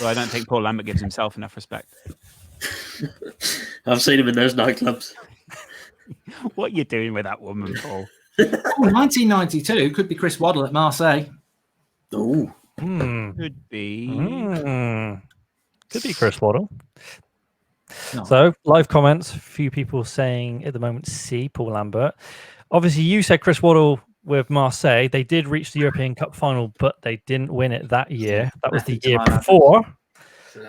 Well, I don't think Paul Lambert gives himself enough respect. I've seen him in those nightclubs. What are you doing with that woman, Paul? 1992 could be Chris Waddle at Marseille. Oh, Could be. Could be Chris Waddle. No. So, live comments. A few people saying at the moment C, Paul Lambert. Obviously, you said Chris Waddle with Marseille. They did reach the European Cup final, but they didn't win it that year. That was the year before.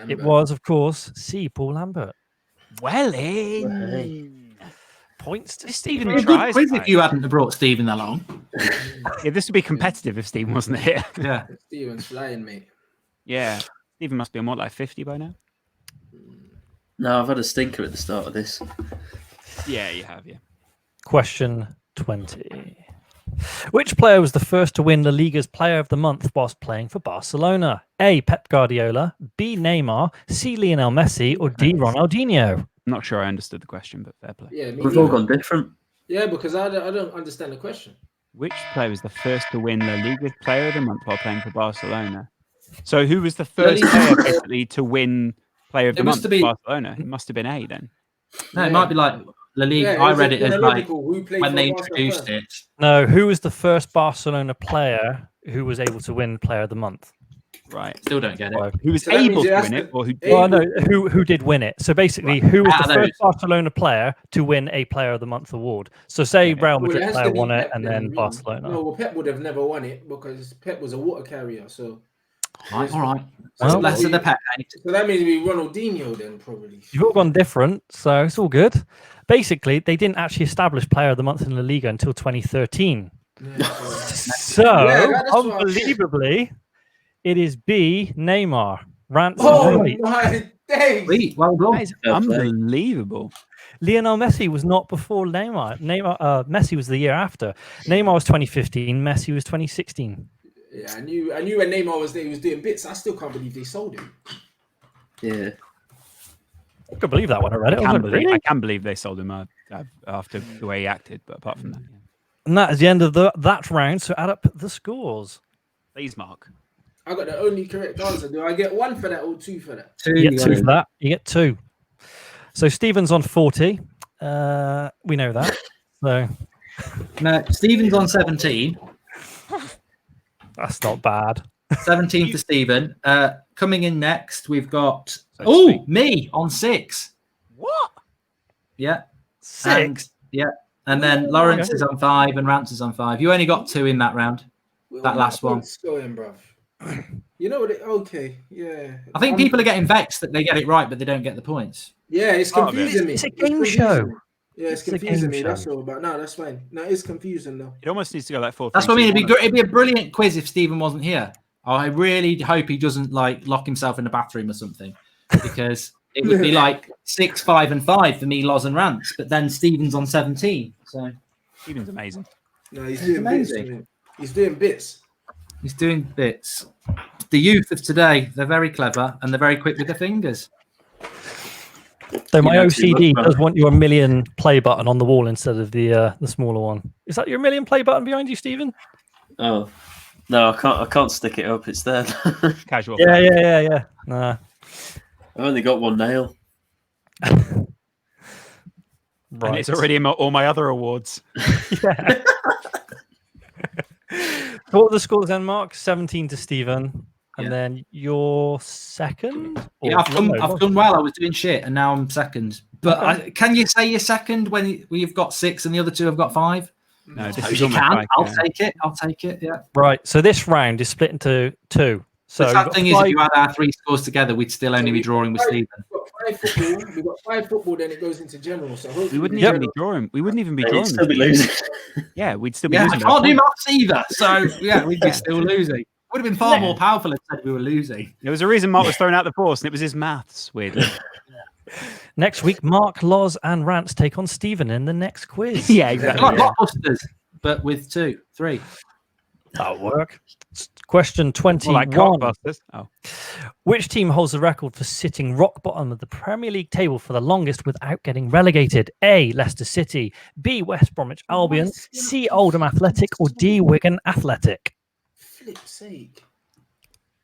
It was, of course, C, Paul Lambert. Well in. Points to Stephen. It'd be a good quiz if you hadn't have brought Stephen along. Yeah, this would be competitive if Stephen wasn't here. Yeah. Stephen's flying, mate. Yeah. Stephen must be on what, like 50 by now? no, I've had a stinker at the start of this. Yeah, you have, yeah. Question 20. Which player was the first to win La Liga's Player of the Month whilst playing for Barcelona? A. Pep Guardiola, B. Neymar, C. Lionel Messi, or D. Ronaldinho? I'm not sure I understood the question, but fair play. Yeah, We've all gone different. Yeah, because I don't understand the question. Which player was the first to win La Liga's Player of the Month while playing for Barcelona? So who was the first player basically to win Player of the Month for Barcelona? It must have been A then. No, it might be like La Liga. I read it as like when they Barca introduced first? it. No, who was the first Barcelona player who was able to win Player of the Month? Right. Still don't get it. Who was So that able means to it has win to- it or who did? Well, no, who did win it? So basically, who was Out the of first Barcelona player to win a Player of the Month award? So say Okay. Real Well, it Madrid has player to be won it, Pep and then, then really. Barcelona. No, well, Pep would have never won it because Pep was a water carrier. So, Right, all right. Well, Less of the pet hate. so that means we Ronaldinho then probably. You've all gone different, so it's all good. Basically, they didn't actually establish Player of the Month in La Liga until 2013. Yeah, So, Yeah, that's what I- unbelievably, it is B, Neymar. Rants oh right. my days! Sweet, well That done. is Fair play. unbelievable. Lionel Messi was not before Neymar. Messi was the year after. Neymar was 2015. Messi was 2016. Yeah, I knew when Neymar was there, he was doing bits. I still can't believe they sold him. Yeah. I couldn't believe that when I read it. I was like, really? I can believe they sold him after the way he acted, but apart from that, yeah. And that is the end of that round. So add up the scores. Please, Mark. I got the only correct answer. Do I get 1 for that or 2 for that? You get 2 for that. You get 2. So Stephen's on 40. We know that. So No, Stephen's on 17. that's not bad. 17 for Stephen. Coming in next, we've got So to speak. me on 6. What? Yeah. 6. And then Laurence is on 5 and Rance is on 5. You only got 2 in that round. Well, That last one. points going, bruv. You know what? Okay, yeah. I think people are getting vexed that they get it right, but they don't get the points. Yeah, it's Part of it. confusing me. It's a It's game confusing show. me. Yeah, it's confusing me. That's all. But no, that's fine. No, it's confusing though. It almost needs to go like 4. That's what I mean. It'd be a brilliant quiz if Stephen wasn't here. I really hope he doesn't like lock himself in the bathroom or something, because it would be like 6, 5, and 5 for me, Loz and Rants. But then Stephen's on 17. So Stephen's amazing. No, he's doing amazing. Bits. He's doing bits. He's doing bits. The youth of today, they're very clever and they're very quick with their fingers. So my OCD does want your 1,000,000 play button on the wall instead of the smaller one. Is that your 1,000,000 play button behind you, Stephen? Oh no, I can't stick it up. It's there. Casual. Yeah. Nah. I've only got one nail. Right. And it's already in all my other awards. Yeah. So what were the scores then, Mark? 17 to Stephen. And then you're second? Yeah, I've done well. I was doing shit, and now I'm second. But can you say you're second when you've got 6 and the other 2 have got 5? No, you can. I'll take it. Yeah. Right. So this round is split into 2. So the sad thing is, if you add our 3 scores together, we'd still only be drawing with Stephen. We've got 5 football, then it goes into general. So we wouldn't even be drawing. We wouldn't even be drawing. We'd still be losing. Yeah, we'd still be losing. I can't do maths either. So yeah, we'd be still losing. Would have been far more powerful if said we were losing. There was a reason Mark was thrown out the force, and it was his maths, weirdly. Next week, Mark, Loz, and Rants take on Stephen in the next quiz. Yeah, exactly. Like Blockbusters, but with 2, 3. That'll work. Question 21. Like Cockbusters. Oh. Which team holds the record for sitting rock bottom of the Premier League table for the longest without getting relegated? A. Leicester City. B. West Bromwich Albion. C. Oldham Athletic. Or D. Wigan Athletic? Flip's sake.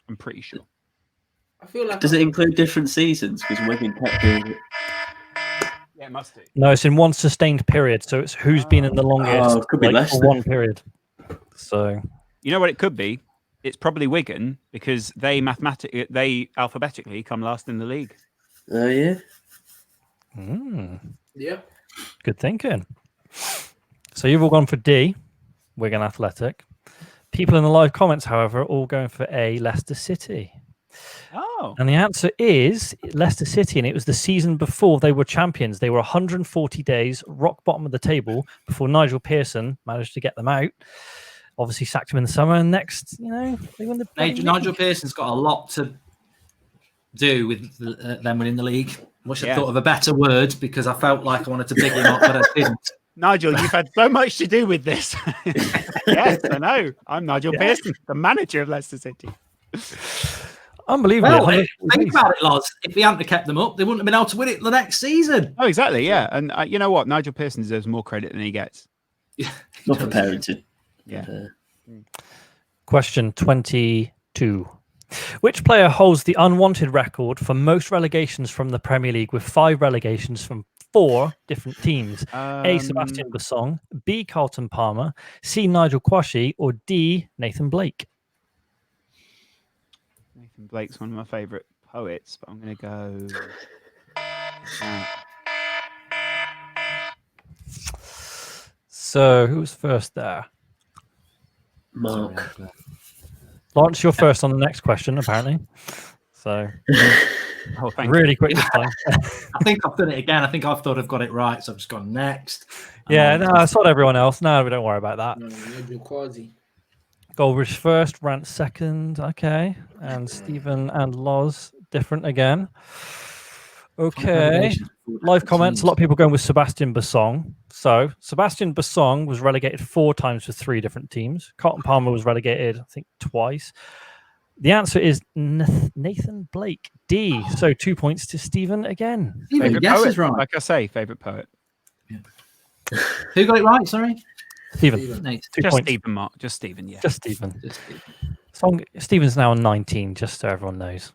I'm pretty sure. I feel like. Does it include different seasons? Because Wigan kept doing it. Yeah, it must do. No, it's in one sustained period. So it's who's been in the longest it could be Leicester. for one period. So you know what it could be? It's probably Wigan, because they alphabetically come last in the league. Oh yeah. Yeah. Good thinking. So you've all gone for D, Wigan Athletic. People in the live comments, however, are all going for A, Leicester City. Oh. And the answer is Leicester City, and it was the season before they were champions. They were 140 days rock bottom of the table before Nigel Pearson managed to get them out. Obviously sacked him in the summer, and next, they won the Nigel Pearson's got a lot to do with them winning the league. I wish I'd thought of a better word, because I felt like I wanted to big him up, but I didn't. Nigel, you've had so much to do with this. Yes, I know. I'm Nigel Pearson, the manager of Leicester City. Unbelievable. Well, think about it, Loz. If he hadn't kept them up, they wouldn't have been able to win it the next season. Oh, exactly, yeah. And you know what? Nigel Pearson deserves more credit than he gets. Not for parenting. Yeah. Question 22. Which player holds the unwanted record for most relegations from the Premier League, with 5 relegations from 4 different teams? A. Sebastian Bassong, B. Carlton Palmer, C. Nigel Quashie, or D. Nathan Blake? Nathan Blake's one of my favourite poets, but I'm going to go... So, who's first there? Mark. Laurence, you're first on the next question, apparently. So, really quick this time. I think I've done it again. I think I've thought I've got it right, so I've just gone next. Yeah, no, I saw everyone else. No, we don't worry about that. Goldbridge first, Rant second. Okay. And Stephen and Loz different again. Okay. Live comments. A lot of people going with Sebastian Bassong. So Sebastian Bassong was relegated 4 times for 3 different teams. Carlton Palmer was relegated, I think, twice. The answer is Nathan Blake. D. So 2 points to Stephen again. Favorite yes poet, is right. like I say, favourite poet. Yeah. Who got it right? Sorry, Stephen. Just points. Stephen, Mark. Just Stephen. Yeah. Just Stephen. Stephen's now on 19, just so everyone knows.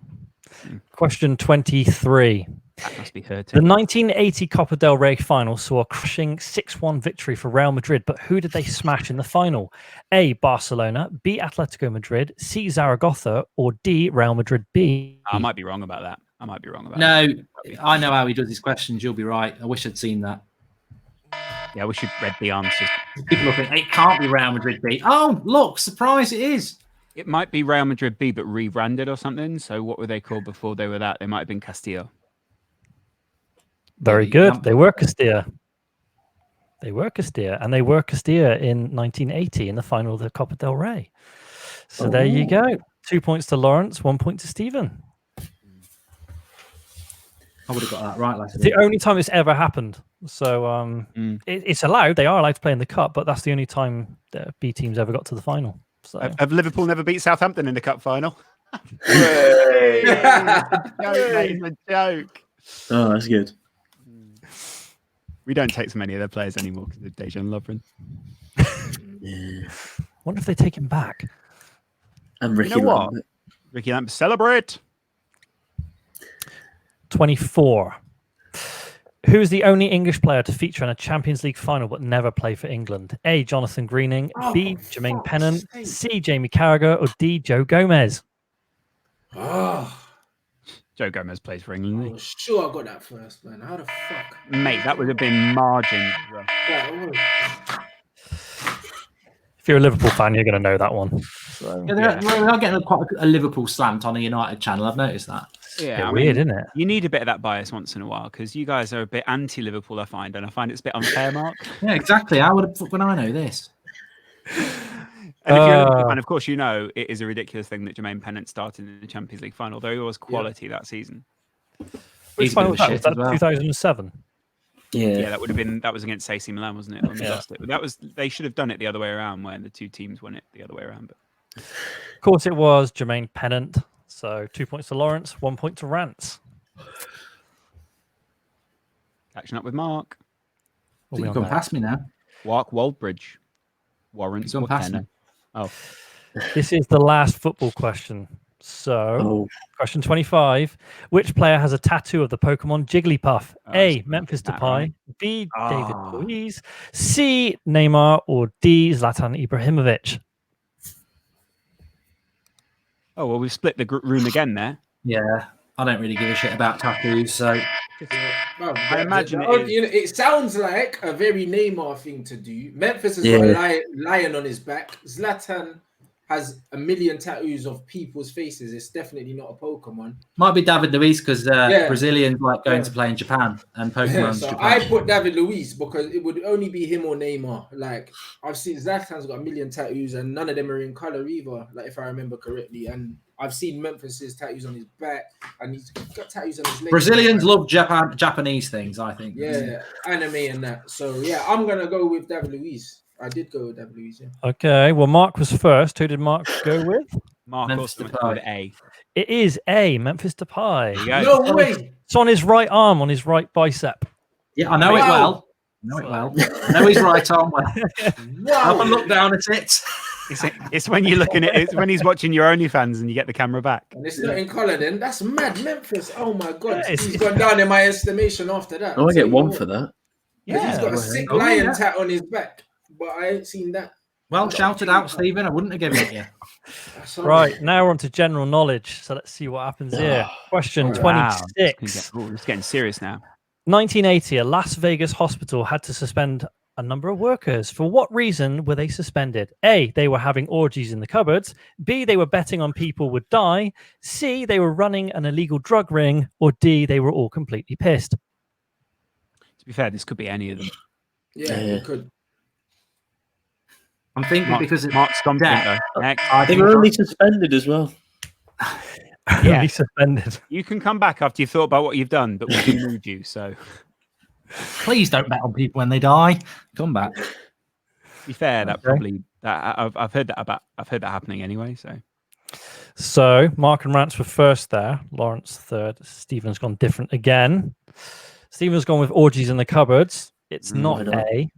Question 23. That must be her The 1980 Copa del Rey final saw a crushing 6-1 victory for Real Madrid, but who did they smash in the final? A. Barcelona, B. Atletico Madrid, C. Zaragoza, or D. Real Madrid B? I might be wrong about that. No, I know how he does his questions. You'll be right. I wish I'd seen that. Yeah, we should read the answers. People think it can't be Real Madrid B. Oh, look, surprise! It is. It might be Real Madrid B, but rebranded or something. So what were they called before they were that? They might have been Castillo. Very good. They were Castilla. They were Castilla, and they were Castilla in 1980 in the final of the Copa del Rey. So there you go. 2 points to Laurence, 1 point to Stephen. I would have got that right. It's the only time it's ever happened. So it's allowed. They are allowed to play in the cup, but that's the only time the B teams ever got to the final. So have Liverpool never beat Southampton in the cup final? It's a joke. Oh, that's good. We don't take so many of their players anymore because of Dejan Lovren. Yeah. Wonder if they take him back. And Ricky You know what? Lambert. Ricky Lambert, celebrate. 24. Who is the only English player to feature in a Champions League final but never play for England? A. Jonathan Greening, B. Jermaine Pennant, C. Jamie Carragher, or D. Joe Gomez? Joe Gomez plays for England. I'm sure I got that first, man. How the fuck? Mate, that would have been margin. If you're a Liverpool fan, you're going to know that one. So, yeah, we are getting quite a Liverpool slant on a United channel. I've noticed that. Yeah, weird, isn't it? You need a bit of that bias once in a while because you guys are a bit anti-Liverpool, I find, and I find it's a bit unfair, Mark. Yeah, exactly. How would when I know this? And if you're a Liverpool fan, of course, you know it is a ridiculous thing that Jermaine Pennant started in the Champions League final, though he was quality that season. Which final was that? Was that 2007? Yeah, that would have been against AC Milan, wasn't it? When we lost it. They should have done it the other way around, where the two teams won it the other way around. But of course, it was Jermaine Pennant. So 2 points to Laurence, 1 point to Rance. Catching up with Mark. You've gone past me now. Wark Waldbridge. Warrants McKenna. Oh. This is the last football question. So, question 25. Which player has a tattoo of the Pokemon Jigglypuff? A. Memphis Depay. Right. B. David Luiz. C. Neymar. Or D. Zlatan Ibrahimovic? Oh, well, we've split the room again there. Yeah, I don't really give a shit about tattoos, so... I imagine it sounds like a very Neymar thing to do. Memphis has got a lion on his back. Zlatan has a million tattoos of people's faces. It's definitely not a Pokemon. Might be David Luiz because Brazilians like going to play in Japan and Pokemon. So Japan. I put David Luiz because it would only be him or Neymar. Like I've seen Zlatan's got a million tattoos and none of them are in color either. Like if I remember correctly, and I've seen Memphis's tattoos on his back and he's got tattoos on his legs. Brazilians love Japanese things, I think. Yeah, anime and that. So yeah, I'm gonna go with David Luiz. I did go with David Luiz. Yeah. Okay. Well, Mark was first. Who did Mark go with? Mark also went with A. It is A. Memphis Depay. No way. It's on his right arm, on his right bicep. Yeah, I know it well. I know his right arm well. Have a look down at it. It's when you're looking at it. It's when he's watching your OnlyFans and you get the camera back. And it's not in color then. That's mad. Memphis. Oh my God. He's gone down in my estimation after that. I get one for that. Yeah. He's got a sick lion tat on his back. But I ain't seen that. Well, shouted out, Stephen. I wouldn't have given it you. Right, now we're on to general knowledge. So let's see what happens here. Question 26. It's getting serious now. 1980, a Las Vegas hospital had to suspend a number of workers. For what reason were they suspended? A, they were having orgies in the cupboards. B, they were betting on people would die. C, they were running an illegal drug ring. Or D, they were all completely pissed. To be fair, this could be any of them. Yeah, it could. I'm thinking because it's Mark's confident though. Next. They were only suspended as well. Yeah, suspended. You can come back after you've thought about what you've done, but we can move you. So please don't bet on people when they die. Come back. To be fair, that probably I've heard that happening anyway. So Mark and Rance were first there. Laurence third. Stephen's gone different again. Stephen's gone with orgies in the cupboards. It's not A.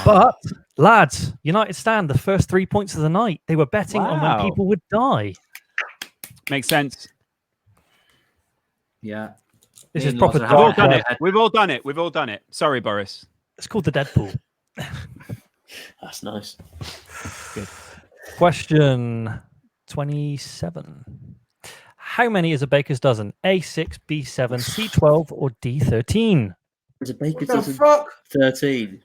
But lads, United stand the first 3 points of the night. They were betting on when people would die. Makes sense. Yeah. This is proper. We've all done it. We've all done it. We've all done it. Sorry, Boris. It's called the Deadpool. That's nice. Good. Question 27. How many is a baker's dozen? A6, B7, C12, or D13? Is a baker's What the dozen fuck? 13?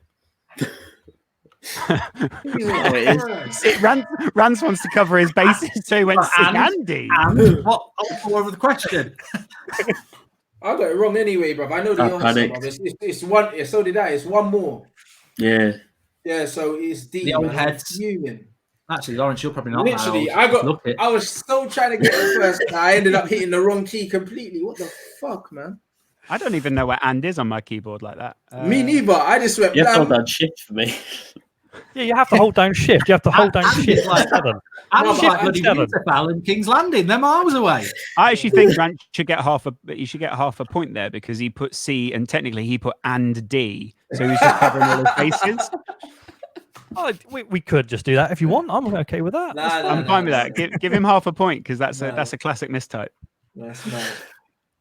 Rance wants to cover his bases, so he went to Andy. What over the question? I got it wrong anyway, bro. I know the answer, bro. It's one. So did I. It's one more. Yeah. Yeah, so it's D. The old man. heads. Fuming. Actually, Laurence, you're probably not. Literally, that old. I was so trying to get it first, and I ended up hitting the wrong key completely. What the fuck, man? I don't even know where "and" is on my keyboard like that. Me neither. I just went. You have to hold down shift for me. Yeah, you have to hold down shift. You have to hold down shift. Like seven. I'm Shift like and bloody seven. Winterfell and King's Landing. They're miles away. I actually think Grant should get half a point there because he put C and technically he put "and D," so he was just covering all his bases. Oh, we could just do that if you want. I'm okay with that. I'm fine with that. Give him half a point because that's a classic mistype. That's nice.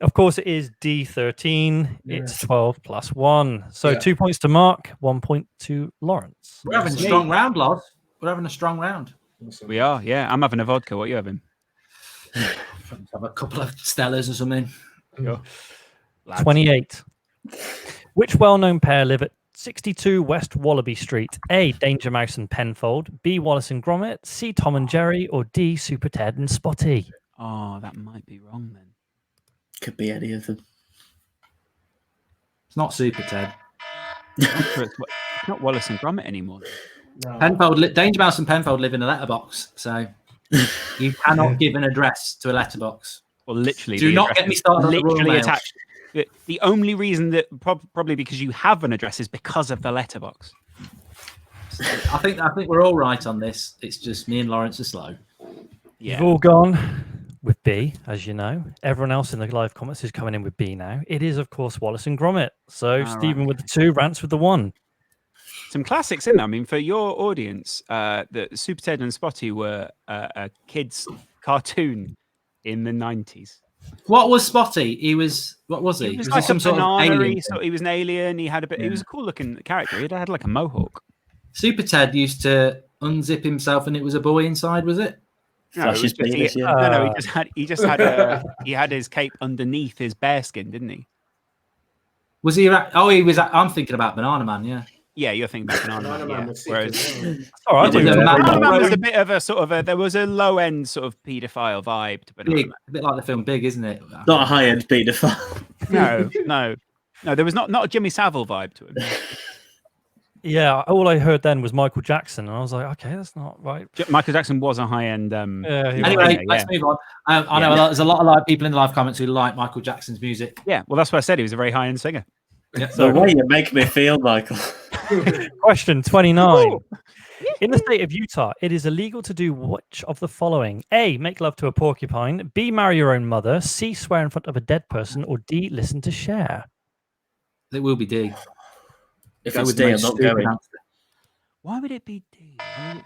Of course, it is D13. It's 12 plus 1. So 2 points to Mark, 1 point to Laurence. We're having a strong round, Lars. We're having a strong round. We are, yeah. I'm having a vodka. What are you having? Have a couple of Stellas or something. Sure. 28. Which well-known pair live at 62 West Wallaby Street? A. Danger Mouse and Penfold. B. Wallace and Gromit. C. Tom and Jerry. Or D. Super Ted and Spotty. Oh, that might be wrong then. Could be any of them. It's not Super Ted. It's not Wallace and Gromit anymore. No. Penfold, Danger Mouse and Penfold live in a letterbox, so you cannot give an address to a letterbox. Well, literally. Do not get me started on the Royal literally Mail. attached. The only reason that probably because you have an address is because of the letterbox. I think we're all right on this. It's just me and Laurence are slow. Yeah. You've all gone with B, as you know. Everyone else in the live comments is coming in with B now. It is, of course, Wallace and Gromit. So Stephen with the 2, Rance with the 1. Some classics in there. I mean, for your audience, the Super Ted and Spotty were a kids' cartoon in the 90s. What was Spotty? What was he? He was he like some a sort of banana. alien? He was an alien. He had a bit. He was a cool-looking character. He had like a mohawk. Super Ted used to unzip himself, and it was a boy inside. Was it? No, it was just, he had his cape underneath his bear skin, didn't he? Was he? He was. I'm thinking about Banana Man. Yeah. Yeah, you're thinking about Banana Man. Yeah. Whereas, all right, Banana Man was a bit of a sort of there was a low end sort of paedophile vibe to Banana Man. A bit like the film Big, isn't it? Not a high end paedophile. No. There was not a Jimmy Savile vibe to him. Yeah, all I heard then was Michael Jackson, and I was like, okay, that's not right. Michael Jackson was a high end. Anyway, let's move on. I know there's a lot of people in the live comments who like Michael Jackson's music. Yeah, well, that's what I said. He was a very high end singer. Yeah. The way you make me feel, Michael. Question 29. In the state of Utah, it is illegal to do which of the following? A. Make love to a porcupine. B. Marry your own mother. C. Swear in front of a dead person. Or D. Listen to Cher. It will be D. If it's D, I'm not going. Why would it be D? I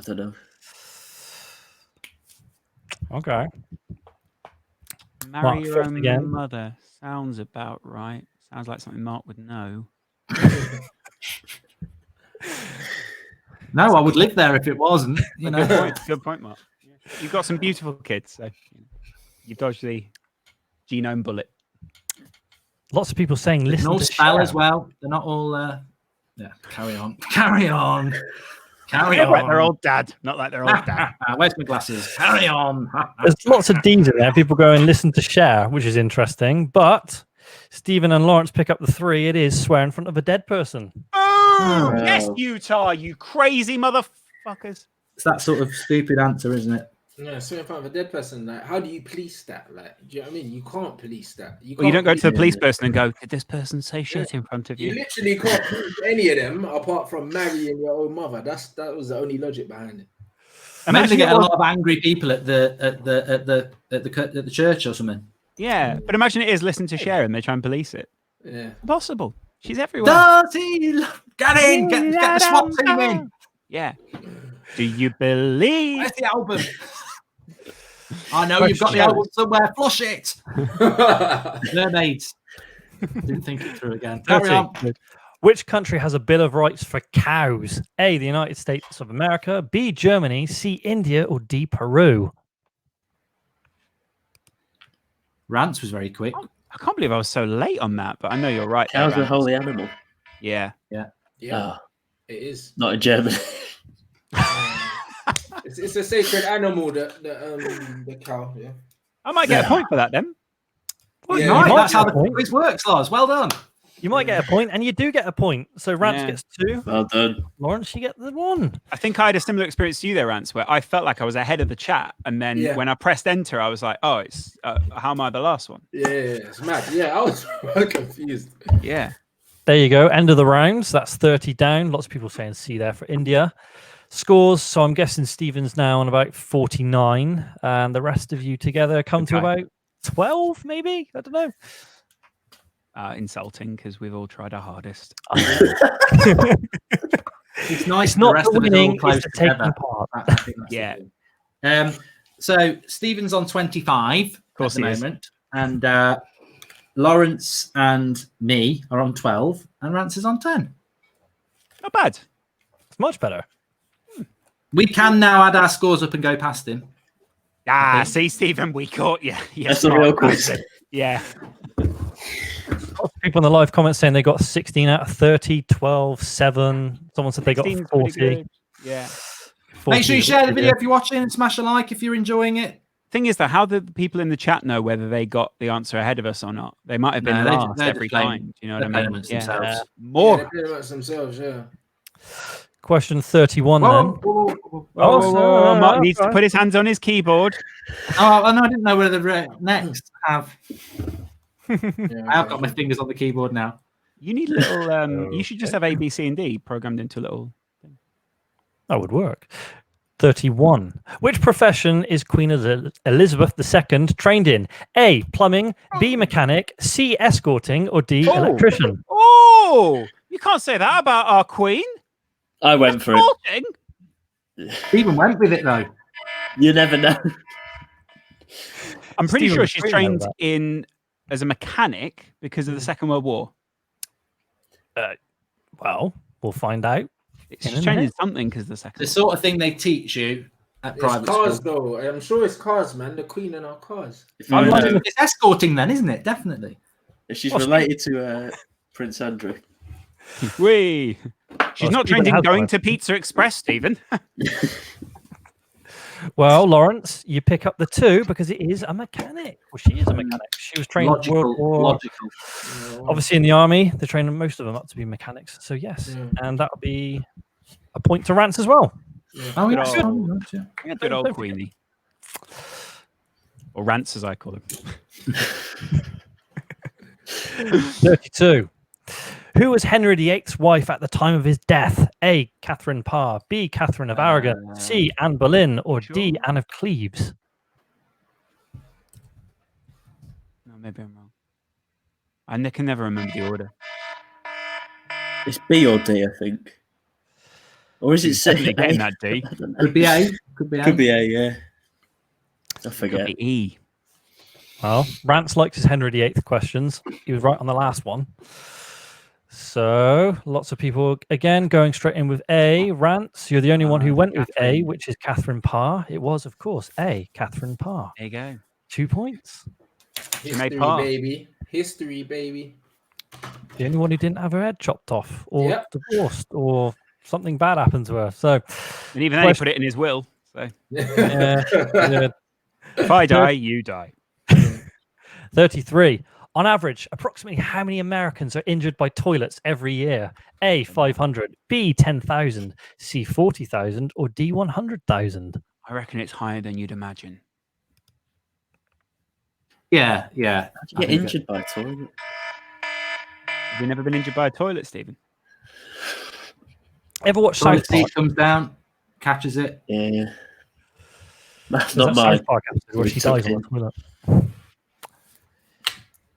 don't know. Okay. Marry your own mother. Sounds about right. Sounds like something Mark would know. No, I would live there if it wasn't. You know. Good point, Mark. You've got some beautiful kids, so you've dodged the genome bullet. Lots of people saying listen all to spell Cher. as well. They're not all. Yeah, carry on. Carry on. They're old dad. Not like they're old dad. Where's my glasses? Carry on. There's lots of D's in there. People go and listen to Cher, which is interesting. But Stephen and Laurence pick up the 3. It is swear in front of a dead person. Oh, yes, Utah, you crazy motherfuckers. It's that sort of stupid answer, isn't it? Yeah, swear in front of a dead person. Like, how do you police that? Like, do you know what I mean? You can't police that. You don't go to the police person and go, did this person say shit in front of you? You literally can't prove any of them apart from marrying your own mother. That was the only logic behind it. Imagine get a lot of angry people at the church or something. Yeah, but imagine it is listen to Cher and they try and police it. Yeah, impossible. She's everywhere. Dirty, get in, get the SWAT team in. Yeah. Do you believe? Where's the album? I know you've got the album somewhere. Flush it. Mermaids. Didn't think it through again. Carry on. Which country has a Bill of Rights for cows? A. The United States of America. B. Germany. C. India. Or D. Peru. Rance was very quick. I can't believe I was so late on that, but I know you're right. Cows are a holy animal. Yeah. It is. Not in Germany. It's a sacred animal, the cow. Yeah. I might get a point for that then. Well, Yeah, right, you that's might how get the a point. quiz works, Lars. Well done. You might get a point, and you do get a point. So Rance Yeah. gets 2. Well done. Lawrence, you get the 1. I think I had a similar experience to you there, Rance, where I felt like I was ahead of the chat, and then Yeah. when I pressed enter, I was like, "Oh, it's how am I the last one?" Yeah, it's mad. Yeah, I was confused. Yeah. There you go. End of the rounds. That's 30 down. Lots of people saying C there for India. Scores. So I'm guessing Stephen's now on about 49, and the rest of you together come to Okay. about 12, maybe. I don't know. Insulting because we've all tried our hardest. It's nice. It's not the rest the of us are all winning, close it's the taking together. part. I think that's Yeah. the thing. So Stephen's on 25 at course the he is. moment, and Laurence and me are on 12, and Rance is on 10. Not bad. It's much better. We can now add our scores up and go past him. Ah, Okay. see, Stephen, we caught you. That's the real quiz. Yeah. Lots of people in the live comments saying they got 16 out of 30, 12, 7. Someone said they got 16's pretty 40. good. Yeah. 40 Make sure you is share the pretty video good. if you're watching, and smash a like if you're enjoying it. Thing is, though, how do the people in the chat know whether they got the answer ahead of us or not? They might have been No, they- last they're every just playing- time. Do you know they're what I playing mean? amongst themselves. More. Yeah, they pretty much themselves, yeah. Question 31 Whoa, then. whoa, whoa, whoa. Oh, Oh, Mark so- needs to put his hands on his keyboard. Oh, no, I didn't know whether the next have. Yeah, I have got my fingers on the keyboard now. You need little. You should just have A, B, C, and D programmed into a little. That would work. 31. Which profession is Queen Elizabeth II trained in? A, plumbing, B, mechanic, C, escorting, or D, Oh. electrician? Oh, you can't say that about our queen. I went for it. Escorting? Stephen went with it though. You never know. I'm pretty Stephen sure was she's pretty trained low with in as a mechanic because of the Second World War. Well, we'll find out. She's trained in something because of the Second. The sort of thing they teach you at It's private cars, school. though. I'm sure it's cars, man. The queen and our cars. If, you I'm know, like, it's escorting then, isn't it? Definitely. if she's related to Prince Andrew. Wee. She's not Stephen trained in has going one. to Pizza Express, Stephen. Well, Lawrence, you pick up the 2 because it is a mechanic. Well, she is a mechanic. She was trained in World War. Logical. Obviously, in the army, they train most of them up to be mechanics. So, yes. Yeah. And that would be a point to Rance as well. Oh, Good yeah. old- Yeah. Good old Queenie. Or Rance, as I call him. 32. Who was Henry VIII's wife at the time of his death? A, Catherine Parr, B, Catherine of Aragon, C, Anne Boleyn, or D, sure. Anne of Cleves? No, maybe I'm wrong. I can never remember the order. It's B or D, I think. Or is it C? Definitely getting that D. I don't know. Could be A. Could be A. Could be A, yeah. I Could forget. be E. Well, Rance likes his Henry VIII questions. He was right on the last one. So, lots of people, again, going straight in with A. Rance, you're the only one who went with A, Catherine. which is Catherine Parr. It was, of course, A, Catherine Parr. There you go. 2 points. She made History, par. baby. History, baby. The only one who didn't have her head chopped off or Yep. divorced or something bad happened to her. So, And even then, he put it in his will. So yeah, yeah. if I die, you die. 33. On average, approximately how many Americans are injured by toilets every year? A, 500, B, 10,000, C, 40,000, or D, 100,000? I reckon it's higher than you'd imagine. Yeah, yeah. How'd you get injured by a toilet? Have you never been injured by a toilet, Stephen? Ever watch Toilet South Park? seat comes down, catches it. Yeah. That's There's not that mine. South Park episode where We she took dies on the toilet.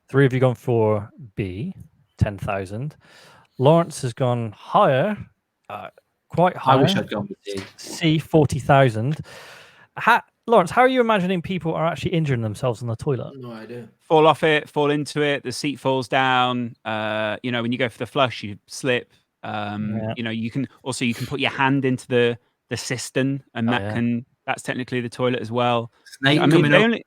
3 of you gone for B, 10,000. Lawrence has gone higher, quite I higher. wish I'd gone with D. C, 40,000. Lawrence, how are you imagining people are actually injuring themselves on the toilet? No idea. Fall off it, fall into it. The seat falls down. You know, when you go for the flush, you slip. Yeah. You know, you can put your hand into the cistern, and Oh, that yeah. that's technically the toilet as well. Snake I mean, coming they up.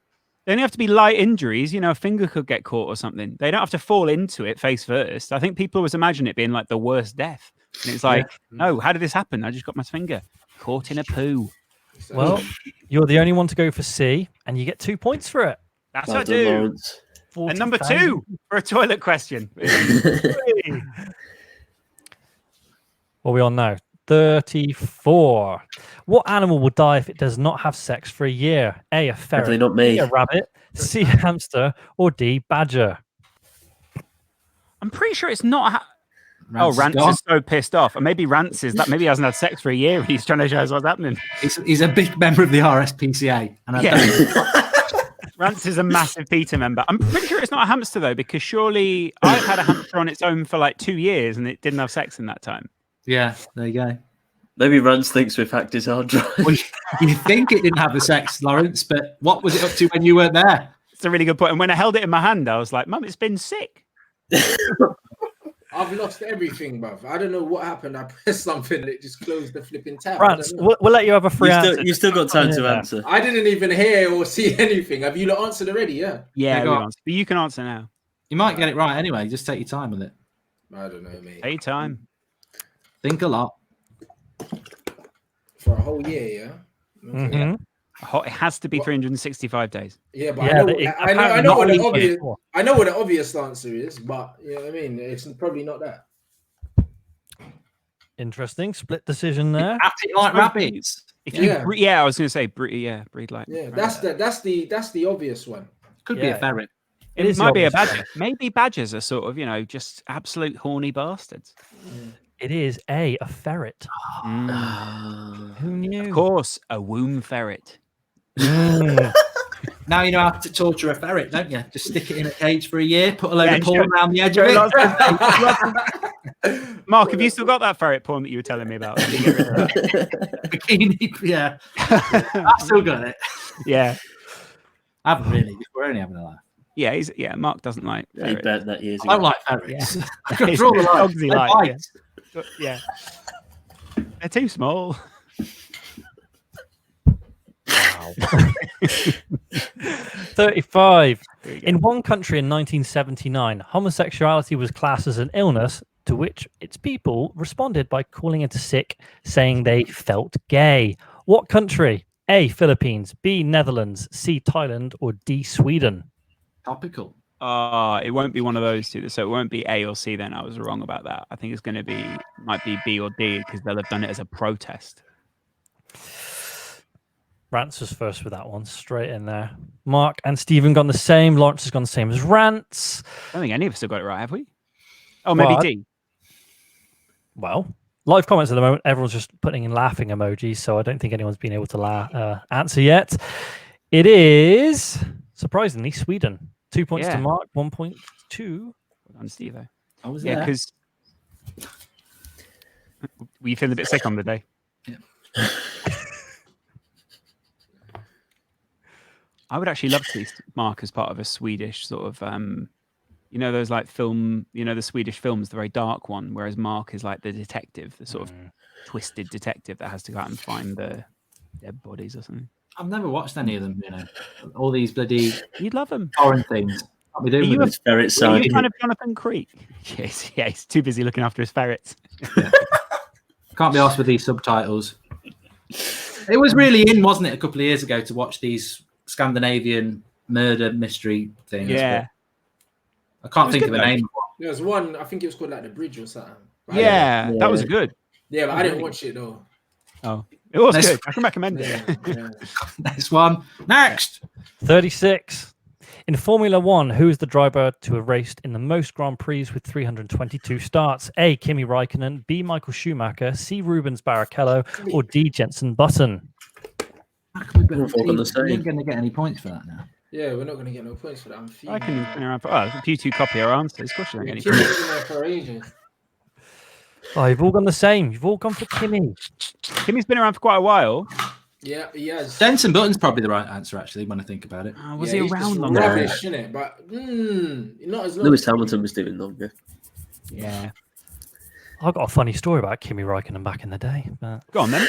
only have to be light injuries. You know, a finger could get caught or something. They don't have to fall into it face first. I think people always imagine it being like the worst death, and it's like, no, how did this happen? I just got my finger caught in a poo. Well, you're the only one to go for C, and you get 2 points for it. That's Well what I done, do. Laurence. And number 2 for a toilet question. What are we on now? 34. What animal will die if it does not have sex for a year? A ferret, Definitely not me. B, a rabbit, C, a hamster, or D, badger? I'm pretty sure it's not. Rance Rance gone. is so pissed off. And maybe Rance is that. Maybe he hasn't had sex for a year. He's trying to show us what's happening. He's a big member of the RSPCA. And I don't Rance is a massive PETA member. I'm pretty sure it's not a hamster, though, because surely I've had a hamster on its own for like 2 years and it didn't have sex in that time. Yeah, there you go. Maybe Rance thinks we've hacked his hard drive. Well, you think it didn't have the sex, Laurence, but what was it up to when you weren't there? It's a really good point. And when I held it in my hand, I was like, Mum, it's been sick. I've lost everything, bruv. I don't know what happened. I pressed something and it just closed the flipping tab. Rance, we'll let you have a free answer. You still got time to answer. I didn't even hear or see anything. Have you lot answered already? Yeah. Yeah, go on. but you can answer now. You might get it right anyway. Just take your time with it. I don't know, mate. Take time. Think a lot. For a whole year, yeah. Okay. Mm-hmm. It has to be 365 days. Yeah, but Yeah, I know what the obvious. I know what the obvious answer is, but you know what I mean. It's probably not that. Interesting. Split decision there. Act it like rabbits. If you, I was going to say, breed like. Yeah, that's the obvious one. Could be a ferret. It might be a badger. Maybe badgers are sort of, just absolute horny bastards. It is a ferret. Who knew? Of course, a womb ferret. Now you know how to torture a ferret, don't you? Just stick it in a cage for a year, put a load of porn around the edge of it. Mark, have you still got that ferret porn that you were telling me about? Bikini, yeah. I've still got it. Yeah. I haven't really. We're only having a laugh. Yeah, Mark doesn't like ferrets. He bet that years ago. I don't like ferrets. Yeah. I've got to draw the line. Dogsy like. Yeah. They're too small. Wow. 35. In one country in 1979, homosexuality was classed as an illness to which its people responded by calling into sick, saying they felt gay. What country? A, Philippines, B, Netherlands, C, Thailand, or D, Sweden? Topical. It won't be one of those two. So it won't be A or C then. I was wrong about that. I think it's going to might be B or D because they'll have done it as a protest. Rance was first with that one, straight in there. Mark and Stephen gone the same. Laurence has gone the same as Rance. I don't think any of us have got it right, have we? Oh, maybe D. Well, live comments at the moment. Everyone's just putting in laughing emojis, so I don't think anyone's been able to answer yet. It is, surprisingly, Sweden. 2 points to Mark, 1 point to Steve. I was there. Because were you feeling a bit sick on the day? Yeah. I would actually love to see Mark as part of a Swedish sort of, those like film, the Swedish films, the very dark one, whereas Mark is like the detective, the sort of twisted detective that has to go out and find the dead bodies or something. I've never watched any of them, all these bloody. You'd love them. Foreign things. What we doing with this ferret side? You kind of Jonathan Creek. Yes, yeah, he's too busy looking after his ferrets. Can't be asked with these subtitles. It was really in, wasn't it, a couple of years ago to watch these Scandinavian murder mystery things? Yeah. I can't think of a name. There's one, I think it was called like The Bridge or something. Yeah, that was good. Yeah, but I didn't watch it though. Oh, it was good. I can recommend it. Yeah. Next one. Next. 36. In Formula One, who is the driver to have raced in the most Grand Prix with 322 starts? A, Kimi Raikkonen, B, Michael Schumacher, C, Rubens Barrichello, or D, Jenson Button? We're not going to get any points for that now. Yeah, we're not going to get no points for that. I can spin around for. If you two copy our answers, of course you don't get any Kimmy's points. been there for ages. Oh, you've all gone the same. You've all gone for Kimi. Kimmy's been around for quite a while. Yeah, he has. Jenson Button's probably the right answer, actually, when I think about it. Was he around long enough? Rubbish, isn't it? But not as long. Lewis Hamilton was doing longer. Yeah. I've got a funny story about Kimi Raikkonen back in the day. But... Go on then.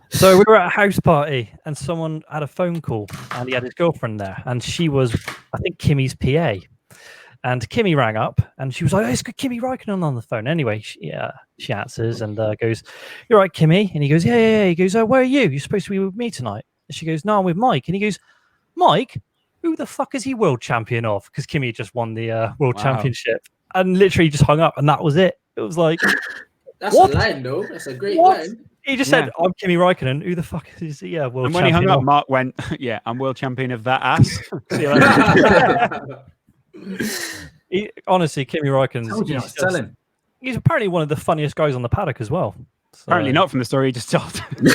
So we were at a house party and someone had a phone call and he had his girlfriend there and she was, I think, Kimmy's PA. And Kimi rang up and she was like, oh, it's got Kimi Raikkonen on the phone. Anyway, she answers and goes, you're right, Kimi? And he goes, yeah. He goes, where are you? You're supposed to be with me tonight. And she goes, no, I'm with Mike. And he goes, Mike? who the fuck is he world champion of? Because Kimi just won the world championship and literally just hung up, and that was it. It was like, that's what? a line, though. That's a great line. He just said, "I'm Kimi Raikkonen. Who the fuck is he? Yeah, world." And when champion he hung up, of. Mark went, "Yeah, I'm world champion of that ass." See you later. Honestly, Kimi Raikkonen. He's apparently one of the funniest guys on the paddock as well. So. Apparently not from the story you just told. No,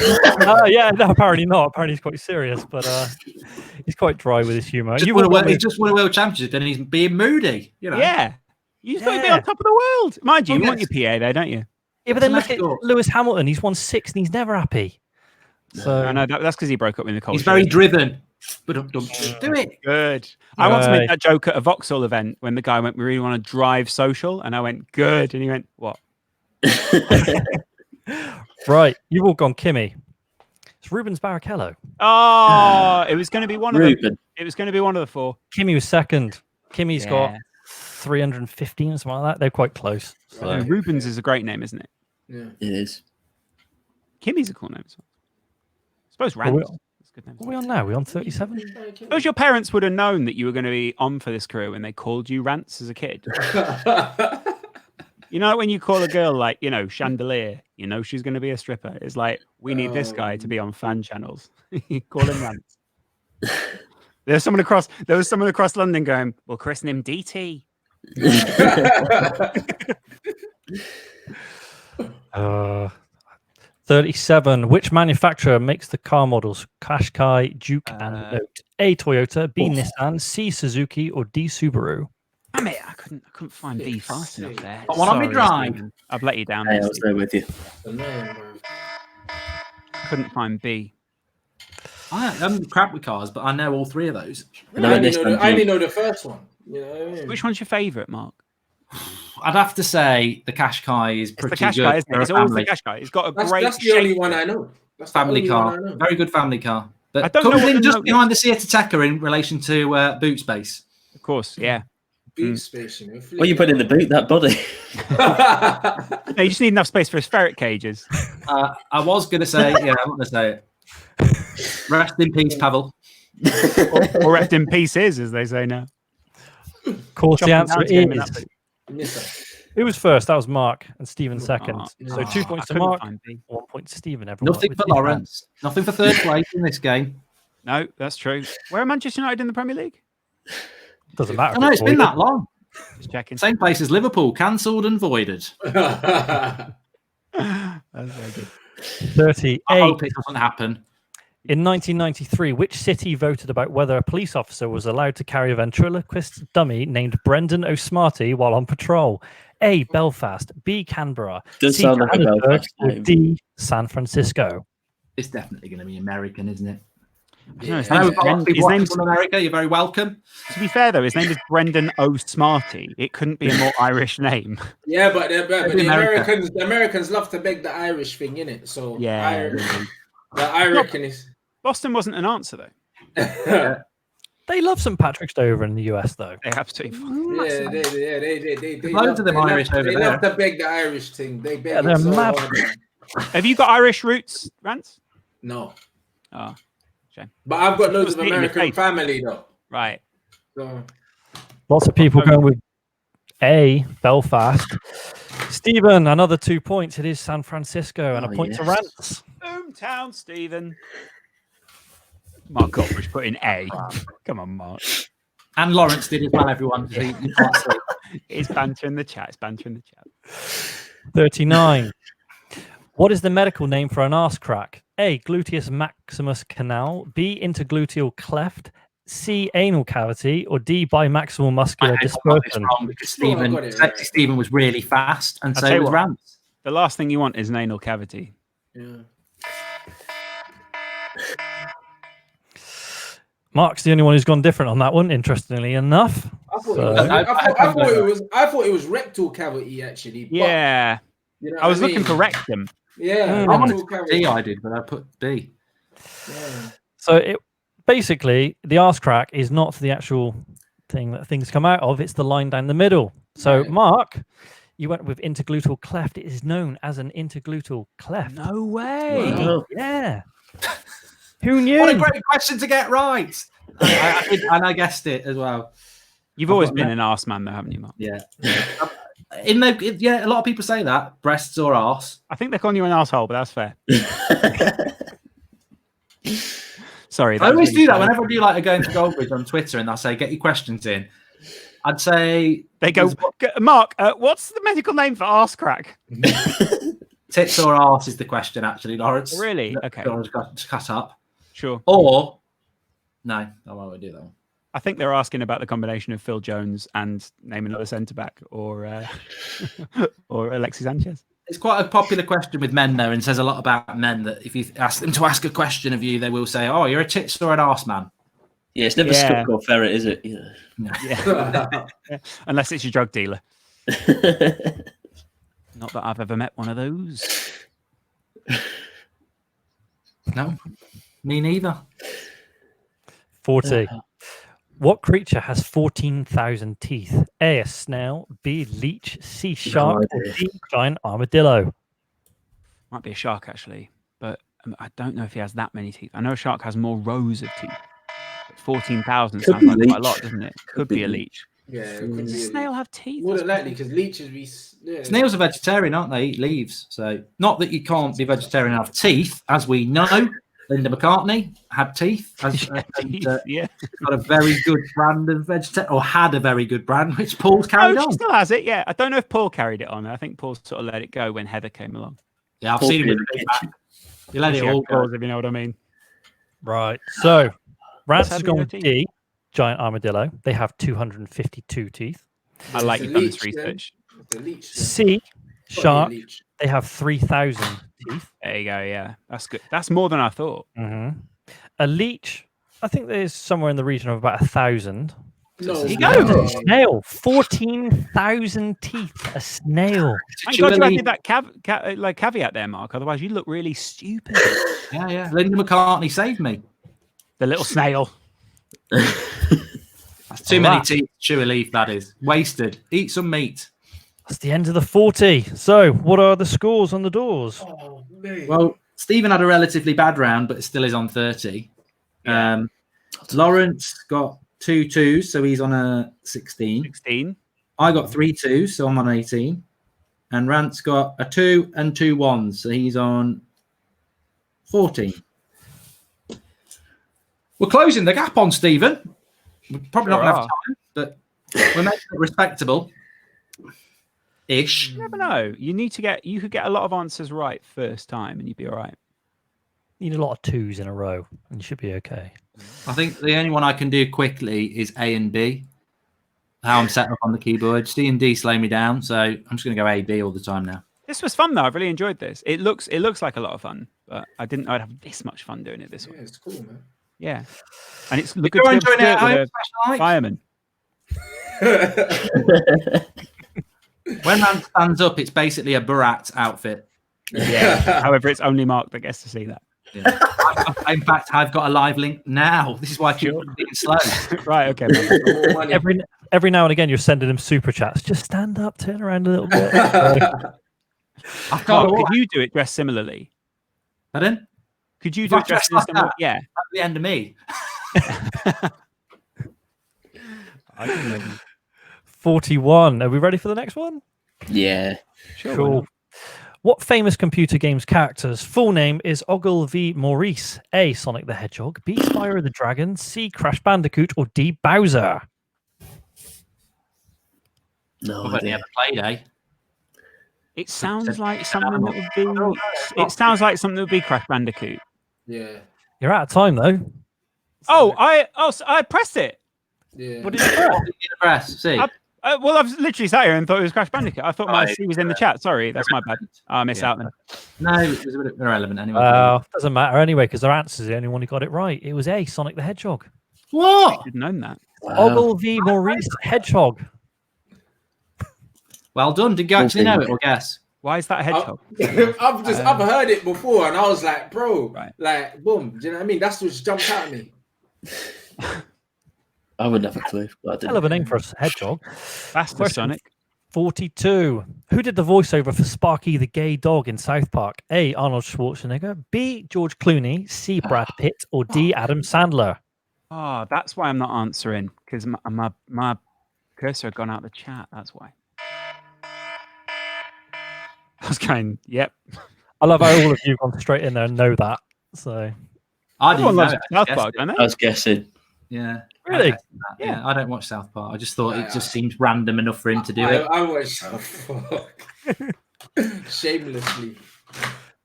apparently not. Apparently he's quite serious, but he's quite dry with his humour. He just won a world championship and he's being moody. You know? Yeah. You've got to be on top of the world. Mind you, you want your PA there, don't you? Yeah, but then look at Lewis Hamilton. He's won 6 and he's never happy. So I know that's because he broke up with Nicole. He's very driven. But do it. Good. I once made that joke at a Vauxhall event when the guy went, "We really want to drive social," and I went, "Good," and he went, "What?" Right, you've all gone Kimi. It's Rubens Barrichello. Oh, it was going to be one of them. It was going to be one of the 4. Kimi was second. Kimi's got 315 or something like that. They're quite close. So. Rubens is a great name, isn't it? Yeah, it is. Kimi's a cool name as well. I suppose Randall. What are we on now? Are we on 37? I suppose your parents would have known that you were going to be on for this career when they called you Rance as a kid. You know, when you call a girl like, Chandelier, she's going to be a stripper. It's like, we need this guy to be on fan channels. You call him Rance. There was someone across London going, "We'll christen him DT." 37. Which manufacturer makes the car models Qashqai, Duke, and Note? A. Toyota, B. Nissan, C. Suzuki, or D. Subaru? I mean, I couldn't find B fast enough there. Got one on me drive. I've let you down. Hey, I was there with you. Couldn't find B. I'm crap with cars, but I know all 3 of those. I only know the first one. You know what I mean? Which one's your favourite, Mark? I'd have to say the Qashqai is pretty good. Qashqai, isn't it? It's always the Qashqai. It's got a great That's the only one I know. That's family car. Very good family car. But I don't know comes in just behind the Seat Ateca in relation to boot space. Of course, yeah. Boot space, What you put in the boot? That body. No, you just need enough space for his ferret cages. I was going to say, I'm not going to say it. Rest in peace, Pavel. or rest in pieces, as they say now. Of course, the answer is... Who was first? That was Mark, and Stephen second. So 2 points to Mark, 1 point to Stephen. Nothing for Laurence. Nothing for third place in this game. No, that's true. Where are Manchester United in the Premier League? Doesn't matter. No, it's been that long. Just checking. Same place as Liverpool, cancelled and voided. That's very good. 38. I hope it doesn't happen. In 1993, which city voted about whether a police officer was allowed to carry a ventriloquist dummy named Brendan O'Smarty while on patrol? A. Belfast, B. Canberra, Does C. sound like a Johannesburg, Belfast or name. D. San Francisco. It's definitely going to be American, isn't it? Yeah. His name's from America. You're very welcome. To be fair, though, his name is Brendan O'Smarty. It couldn't be a more Irish name. Yeah, but the Americans love to beg the Irish thing, innit? So yeah, I reckon it's... Boston wasn't an answer, though. They love St. Patrick's Day over in the US, though. They absolutely. They loads of them Irish over there. They love to beg the Irish thing. They beg they're so mad. hard. Have you got Irish roots, Rance? No. Oh, shame. But I've got loads of Eating your American face. family, though. Right. So... Lots of people going with A, Belfast. Stephen, another 2 points. It is San Francisco, and a point to Rance. Boomtown, Stephen. Mark Goldbridge put in A. Come on, Mark. And Laurence did as well, everyone. So you can't see. It's banter in the chat. 39. What is the medical name for an arse crack? A, gluteus maximus canal, B, intergluteal cleft, C, anal cavity, or D, bimaximal muscular dispersion? Wrong because Stephen was really fast, and so was Rance. The last thing you want is an anal cavity. Yeah. Mark's the only one who's gone different on that one, interestingly enough. I thought it was rectal cavity, actually. But, Yeah. you know I was what looking for rectum. Yeah. I wanted rectal to put cavity. D, I did, but I put B. Yeah. So basically, the arse crack is not the actual thing that things come out of. It's the line down the middle. So, Right. Mark, you went with intergluteal cleft. It is known as an intergluteal cleft. No way. Wow. Yeah. Who knew? What a great question to get right. I guessed it as well. You've always been an arse man, though, haven't you, Mark? Yeah. A lot of people say that breasts or arse. I think they're calling you an asshole, but that's fair. Sorry, I always do that whenever I do like a Going for Goldbridge on Twitter, and they'll say, "Get your questions in." I'd say they go, Mark. What's the medical name for arse crack? Tits or arse is the question, actually, Laurence. Really? Okay. Just cut up. Sure. Or no, I won't do that one. I think they're asking about the combination of Phil Jones and name another centre back, or Alexis Sanchez. It's quite a popular question with men, though, and says a lot about men that if you ask them to ask a question of you, they will say, "Oh, you're a tits or an arse man." Yeah, it's never skunk or ferret, is it? Yeah. No. Yeah. Unless it's your drug dealer. Not that I've ever met one of those. No, me neither. 40. What creature has 14,000 teeth? A snail, B, leech, C, shark, or D, giant armadillo? Might be a shark, actually, but I don't know if he has that many teeth. I know a shark has more rows of teeth. 14,000 sounds like quite a lot, doesn't it? Could be a leech. Yeah, it could be. Does a snail have teeth? More than likely, because leeches Snails are vegetarian, aren't they? Eat leaves. So, not that you can't be vegetarian and have teeth, as we know. Linda McCartney had teeth. Got a very good brand of vegetarian, or had a very good brand, which Paul's carried on. She still has it, yeah. I don't know if Paul carried it on. I think Paul sort of let it go when Heather came along. Yeah, I've seen him in the kitchen. You let it all go, if you know what I mean. Right. So, Rance has gone with D, giant armadillo. They have 252 teeth. I like you've done this research. C, shark. They have 3,000 teeth. There you go. Yeah, that's good. That's more than I thought. Mm-hmm. A leech, I think there's somewhere in the region of about 1,000. No, you go. Snail, 14,000 teeth. A snail. Thank God you added that caveat there, Mark. Otherwise, you look really stupid. Yeah. Linda McCartney saved me. The little snail. That's too many teeth to chew a leaf. That is wasted. Eat some meat. That's the end of the 40. So, what are the scores on the doors? Oh, man. Well, Stephen had a relatively bad round, but still is on 30. Yeah. Laurence got 2 2s, so he's on a 16. I got 3 2s, so I'm on 18. And Rance got a 2 and 2 1s, so he's on 14. We're closing the gap on Stephen. We're probably not going to have time, but we're making it respectable. Ish. You never know. You could get a lot of answers right first time and you'd be all right. You need a lot of 2s in a row and you should be okay. I think the only one I can do quickly is A and B. How I'm set up on the keyboard. C and D slow me down, so I'm just going to go A, B all the time now. This was fun though. I've really enjoyed this. It looks like a lot of fun, but I didn't know I'd have this much fun doing it this way. Yeah, it's cool, man. Yeah. And it's good to enjoying it at home, fireman. When man stands up, it's basically a Borat outfit. Yeah. However, it's only Mark that gets to see that. Yeah. In fact, I've got a live link now. This is why I keep being slow. Right, okay. Every now and again, you're sending him super chats. Just stand up, turn around a little bit. Could you do it dressed similarly? Pardon? Could you do it dressed similarly? Yeah. At the end of me. I can maybe. 41. Are we ready for the next one? Yeah. Sure. Cool. What famous computer games character's full name is Ogle V. Maurice? A. Sonic the Hedgehog, B. Spyro the Dragon, C. Crash Bandicoot, or D. Bowser? No, I've only ever played, eh? It sounds like something that would be. It sounds like something that would be Crash Bandicoot. Yeah. You're out of time though. I pressed it. Yeah. What did you press? See. Well, I've literally sat here and thought it was Crash Bandicoot. I thought my C was in the chat. Sorry, that's my bad. I missed out then. No, it was a bit irrelevant anyway. Doesn't matter anyway because their answer's the only one who got it right. It was A. Sonic the Hedgehog. What? I didn't know that. Wow. Ogle V. Maurice Hedgehog. Well done. Did you actually know it or guess? Why is that a hedgehog? I've heard it before and I was like, bro, right. like, boom. Do you know what I mean? That's what jumped out at me. I would have a clue. Hell of a name for a hedgehog. Faster, Sonic. 42. Who did the voiceover for Sparky the gay dog in South Park? A. Arnold Schwarzenegger, B. George Clooney, C. Brad Pitt, or D. Adam Sandler? Oh, that's why I'm not answering, because my cursor had gone out of the chat. That's why. I was going, yep. I love how all of you gone straight in there and know that. So I didn't know. South Park, don't I they? was guessing. Yeah. Really? Yeah, I don't watch South Park. I just thought it just seems random enough for him to do it. I watch South Park. Shamelessly.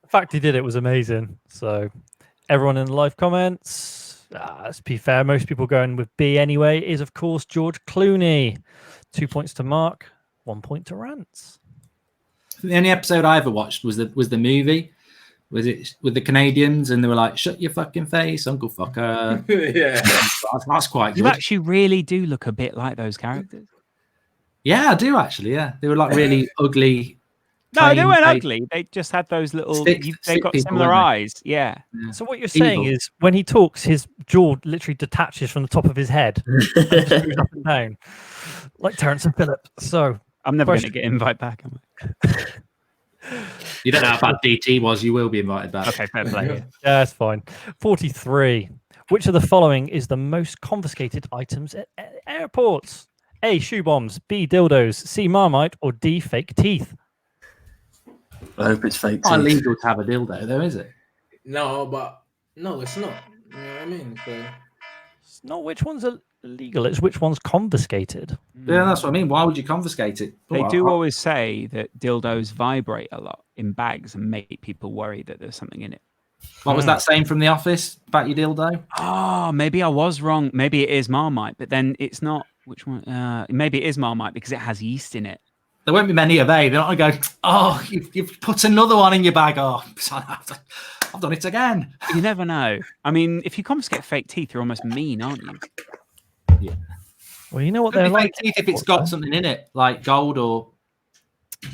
the fact he did it was amazing. So everyone in the live comments, let's be fair, most people going with B anyway, is of course George Clooney. 2 points to Mark, 1 point to Rance. The only episode I ever watched was the movie. Was it with the Canadians, and they were like, "Shut your fucking face, Uncle Fucker." Yeah, that's quite good. You actually really do look a bit like those characters. Yeah, I do actually. Yeah, they were like really ugly. No, they weren't ugly. They just had those little. They got people, similar eyes. Yeah. So what you're saying is, when he talks, his jaw literally detaches from the top of his head and just moves up and down, like Terrence and Phillip. So I'm never going to get invited back, am I? You don't know how bad DT was. You will be invited back. Okay, fair play. yeah, that's fine. 43. Which of the following is the most confiscated items at airports? A, shoe bombs. B, dildos. C, Marmite. Or D, fake teeth? I hope it's fake. It's not illegal to have a dildo, though, is it? no, but no, it's not. You know what I mean? So... It's not which one's illegal, it's which one's confiscated. Yeah, that's what I mean. Why would you confiscate it? They do always say that dildos vibrate a lot in bags and make people worry that there's something in it. What was that saying from The Office about your dildo? Oh, maybe I was wrong. Maybe it is Marmite, but then it's not. Which one? Maybe it is Marmite because it has yeast in it. There won't be many of they. They're not going to go, oh, you've put another one in your bag. Oh, I've done it again. You never know. I mean, if you confiscate fake teeth, you're almost mean, aren't you? Yeah. Well, you know what they're like. Teeth if it's got something in it, like gold or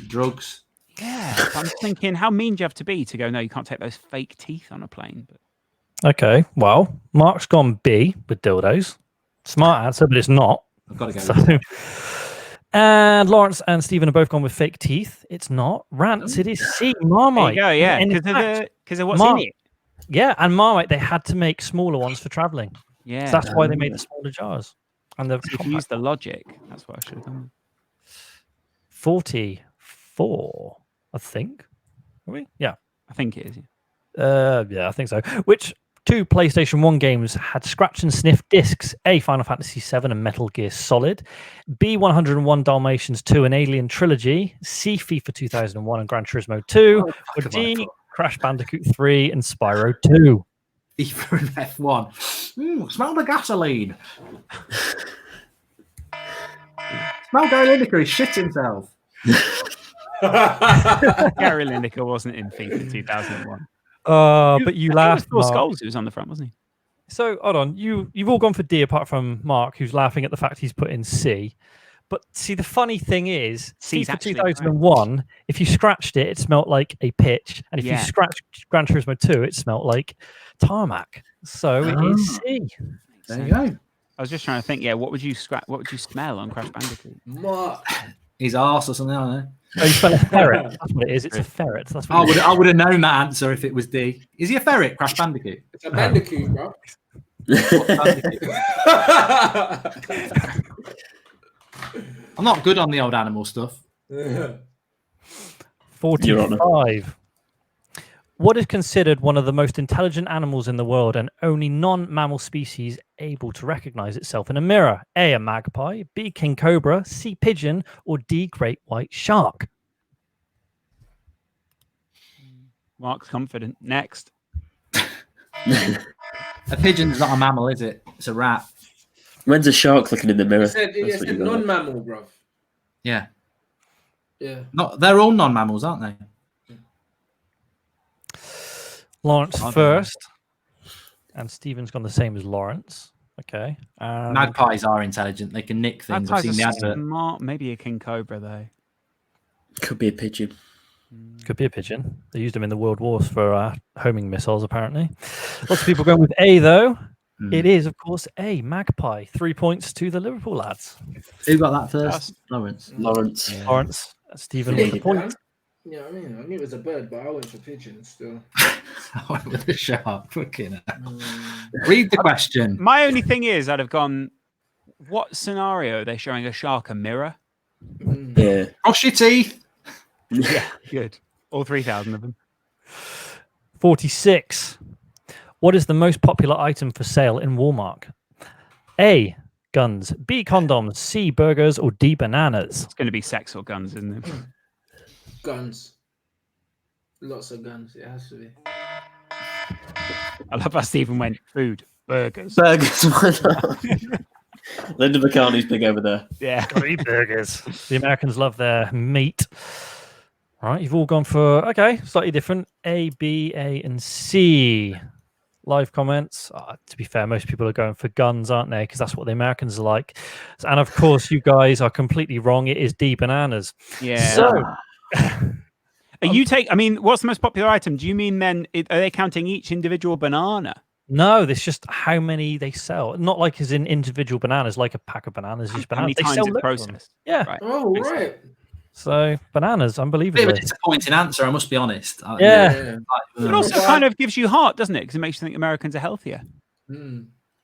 drugs. Yeah. I'm just thinking, how mean do you have to be to go, no, you can't take those fake teeth on a plane? But... Okay, well, Mark's gone B with dildos. Smart answer, but it's not. I've got to go. So... And Laurence and Stephen have both gone with fake teeth. It's not. Rance, it is C, Marmite. There you go, yeah. Because of what's in it. Yeah, and Marmite, they had to make smaller ones for traveling. Yeah. So that's why they made the smaller jars. And if you use the logic, that's what I should have done. 44, I think. Are we? Yeah. I think it is. Yeah. Yeah, I think so. Which 2 PlayStation 1 games had scratch and sniff discs? A, Final Fantasy VII and Metal Gear Solid. B, 101 Dalmatians 2 and Alien Trilogy. C, FIFA 2001 and Gran Turismo 2. Or D, Crash Bandicoot 3 and Spyro 2. FIFA and F1. Smell the gasoline. Smell Gary Lineker. He shit himself. Gary Lineker wasn't in FIFA 2001. But you laughed. Four Skulls, who was on the front, wasn't he? So hold on, you've all gone for D apart from Mark, who's laughing at the fact he's put in C. But see, the funny thing is, FIFA 2001, if you scratched it, it smelt like a pitch, and if you scratched Gran Turismo 2, it smelt like tarmac. So it is C. There you go. I was just trying to think. Yeah, what would you smell on Crash Bandicoot? His arse or something. I don't know. Oh, you smell a ferret. That's what it is. It's a ferret. That's what I would have known that answer if it was D. Is he a ferret, Crash Bandicoot? It's a bandicoot, bro. I'm not good on the old animal stuff. 45. What is considered one of the most intelligent animals in the world and only non-mammal species able to recognize itself in a mirror? A, a magpie. B, king cobra. C, pigeon. Or D, great white shark? Mark's confident. Next. A pigeon's not a mammal, is it? It's a rat. When's a shark looking in the mirror? It said non-mammal, bro. Yeah. Yeah. They're all non-mammals, aren't they? Laurence first. And Stephen's gone the same as Laurence. Okay. Magpies are intelligent. They can nick things. I've seen the advert. Maybe a king cobra, though. Could be a pigeon. Could be a pigeon. They used them in the World Wars for homing missiles, apparently. Lots of people going with A, though. It is, of course, A, magpie. 3 points to the Liverpool lads. Who got that first? Laurence. Laurence. Yeah. Laurence. Stephen with the point. Yeah, I mean, I knew it was a bird, but I went for pigeon still. I went with the shark. Fucking hell. Read the question. My only thing is, I'd have gone, what scenario are they showing a shark a mirror? Yeah. Brush your teeth. Yeah, good. All 3,000 of them. 46. What is the most popular item for sale in Walmart? A, guns. B, condoms. C, burgers. Or D, bananas. It's going to be sex or guns, isn't it? Guns. Lots of guns. It has to be. I love how Stephen went, food, burgers. Burgers. Linda McCartney's big over there. Yeah. Gotta eat burgers. The Americans love their meat. All right, you've all gone for, okay, slightly different. A, B, A, and C. Live comments. To be fair, most people are going for guns, aren't they? Because that's what the Americans are like. And of course, you guys are completely wrong. It is D, bananas. Yeah. So, I mean, what's the most popular item? Do you mean then, are they counting each individual banana? no, it's just how many they sell. Not like as in individual bananas, like a pack of bananas. Just How many bananas. They times sell it's loads of them. processed? Yeah. Right. Oh, Makes sense. right. So bananas, Bit of a unbelievable. disappointing answer, I must be honest. Yeah. It also kind of gives you heart, doesn't it? Because it makes you think Americans are healthier.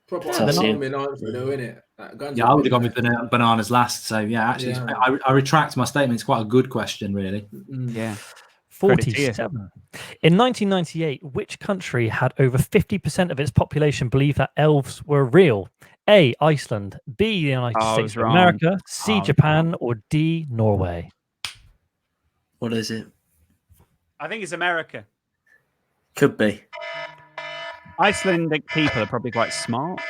Proper Yeah, farming answer, though, innit? Like, guns Yeah, are I would have big, gone with bananas last. So yeah, actually, Yeah. I retract my statement. It's quite a good question, really. Yeah. 47. In 1998, which country had over 50% of its population believe that elves were real? A, Iceland. B, the United I States was of wrong. America. C, I was Japan. Or D, Norway. What is it? I think it's America. Could be. Icelandic people are probably quite smart.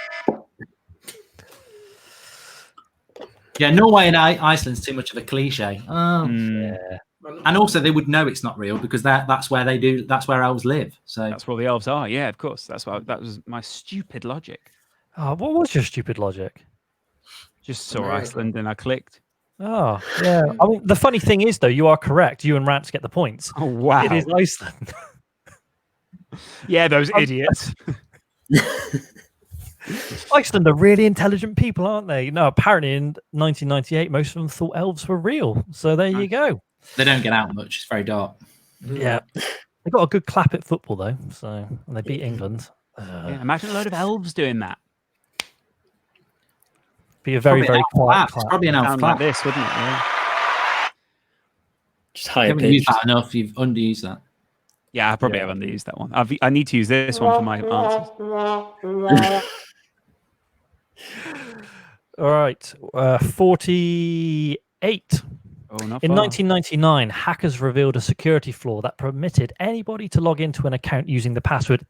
Yeah, Norway and Iceland's too much of a cliche. Yeah. And also, they would know it's not real because that's where elves live. So That's where the elves are. Yeah, of course. That was my stupid logic. Oh, what was your stupid logic? Just saw America. Iceland and I clicked. Oh, yeah. I mean, the funny thing is, though, you are correct. You and Rance get the points. Oh, wow. It is Iceland. Yeah, those idiots. Iceland are really intelligent people, aren't they? No, apparently in 1998, most of them thought elves were real. So there you go. they don't get out much. It's very dark. Yeah. They got a good clap at football, though. So and they beat England. Yeah, imagine a load of elves doing that. Be a very, very quiet It's clap. probably an elf Sound clap. like this, wouldn't it? Yeah. Just You higher haven't used pitched. that enough. You've underused that. Yeah, I probably have underused that one. I need to use this one for my answers. All right. 48. Oh, not In far. 1999, hackers revealed a security flaw that permitted anybody to log into an account using the password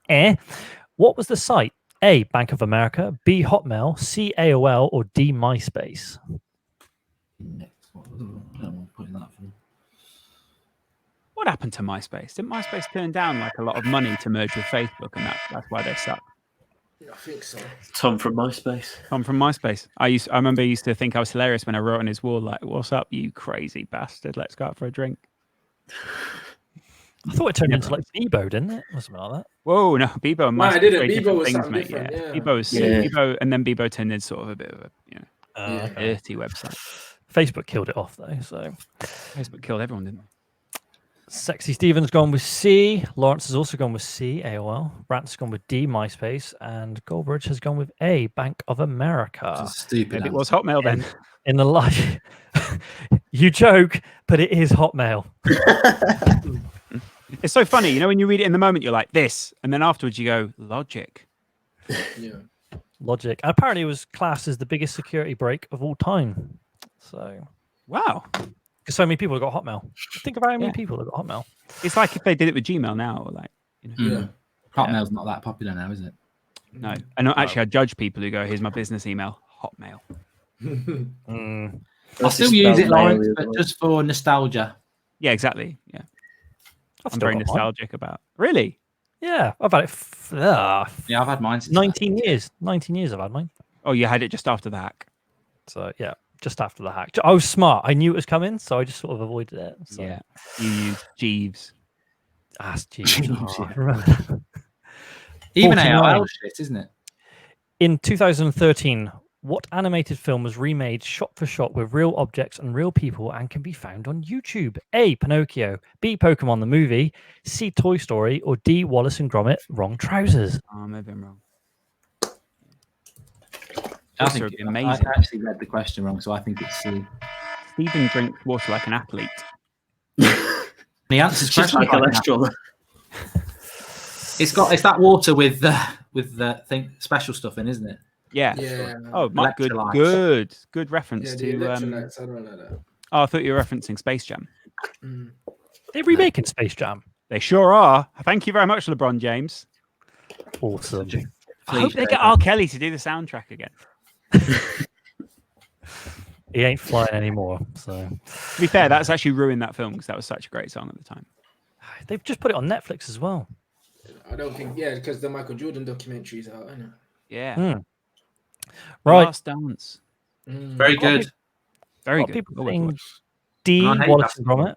What was the site? A, Bank of America, B, Hotmail, C, AOL, or D, MySpace? What happened to MySpace? Didn't MySpace turn down like a lot of money to merge with Facebook, and that's why they suck? I think so. Tom from MySpace. I'm from MySpace. I remember I used to think I was hilarious when I wrote on his wall like, "What's up, you crazy bastard? Let's go out for a drink." I thought it turned into like Bebo, didn't it? Or something like that. Whoa, no, Bebo and No, MySpace. I didn't. very Bebo different was things, something mate. different, yeah. Bebo was Yeah. Bebo, and then Bebo turned into sort of a bit of a Yeah. dirty website. Facebook killed it off, though. So Facebook killed everyone, didn't they? Sexy Stephen's gone with C. Laurence has also gone with C, AOL. Rance has gone with D, MySpace. And Goldbridge has gone with A, Bank of America. It's a stupid. Maybe it answer. was Hotmail then. In the life, you joke, but it is Hotmail. It's so funny, you know, when you read it in the moment, you're like this, and then afterwards you go logic. Yeah. Logic. And apparently, it was classed as the biggest security break of all time. So, Wow, because so many people have got Hotmail. Think about how many Yeah. people have got Hotmail. it's like if they did it with Gmail now, or like Yeah. Hotmail's not that popular now, is it? no. And actually, I judge people who go, "Here's my business email, Hotmail." I still use it, Laurence, but just for nostalgia. Yeah, exactly. Yeah, I've I'm still very got mine. nostalgic about. Really? Yeah, I've had it. Yeah, I've had mine since 19 years. 19 years I've had mine. Oh, you had it just after the hack. So yeah, just after the hack. I was smart. I knew it was coming, so I just sort of avoided it. So. Yeah, you used Jeeves. Ask Jeeves. Jeeves, Oh, yeah. I remember. Even 49. AOL shit, isn't it? In 2013, What animated film was remade shot for shot with real objects and real people and can be found on YouTube? A. Pinocchio, B. Pokemon the movie, C. Toy Story, or D. Wallace and Gromit, Wrong Trousers? Oh, maybe I'm wrong. I think think amazing. I actually read the question wrong, so I think it's C. Stephen drinks water like an athlete. The answer's Just question like cholesterol. It's that water with the thing special stuff in, isn't it? Yeah. Yeah. Oh, my Electrolytes. good reference Yeah, the to. electrolytes, I don't know that. Oh, I thought you were referencing Space Jam. They're remaking Space Jam. They sure are. Thank you very much, LeBron James. Awesome. I hope they get R. Kelly to do the soundtrack again. He ain't flying anymore. So, To be fair, that's actually ruined that film because that was such a great song at the time. they've just put it on Netflix as well. I don't think, because the Michael Jordan documentary's out, isn't it? Yeah. Right. Last Dance. Very good. Very good. People Oh, saying D. I hate Wallace that. and Gromit.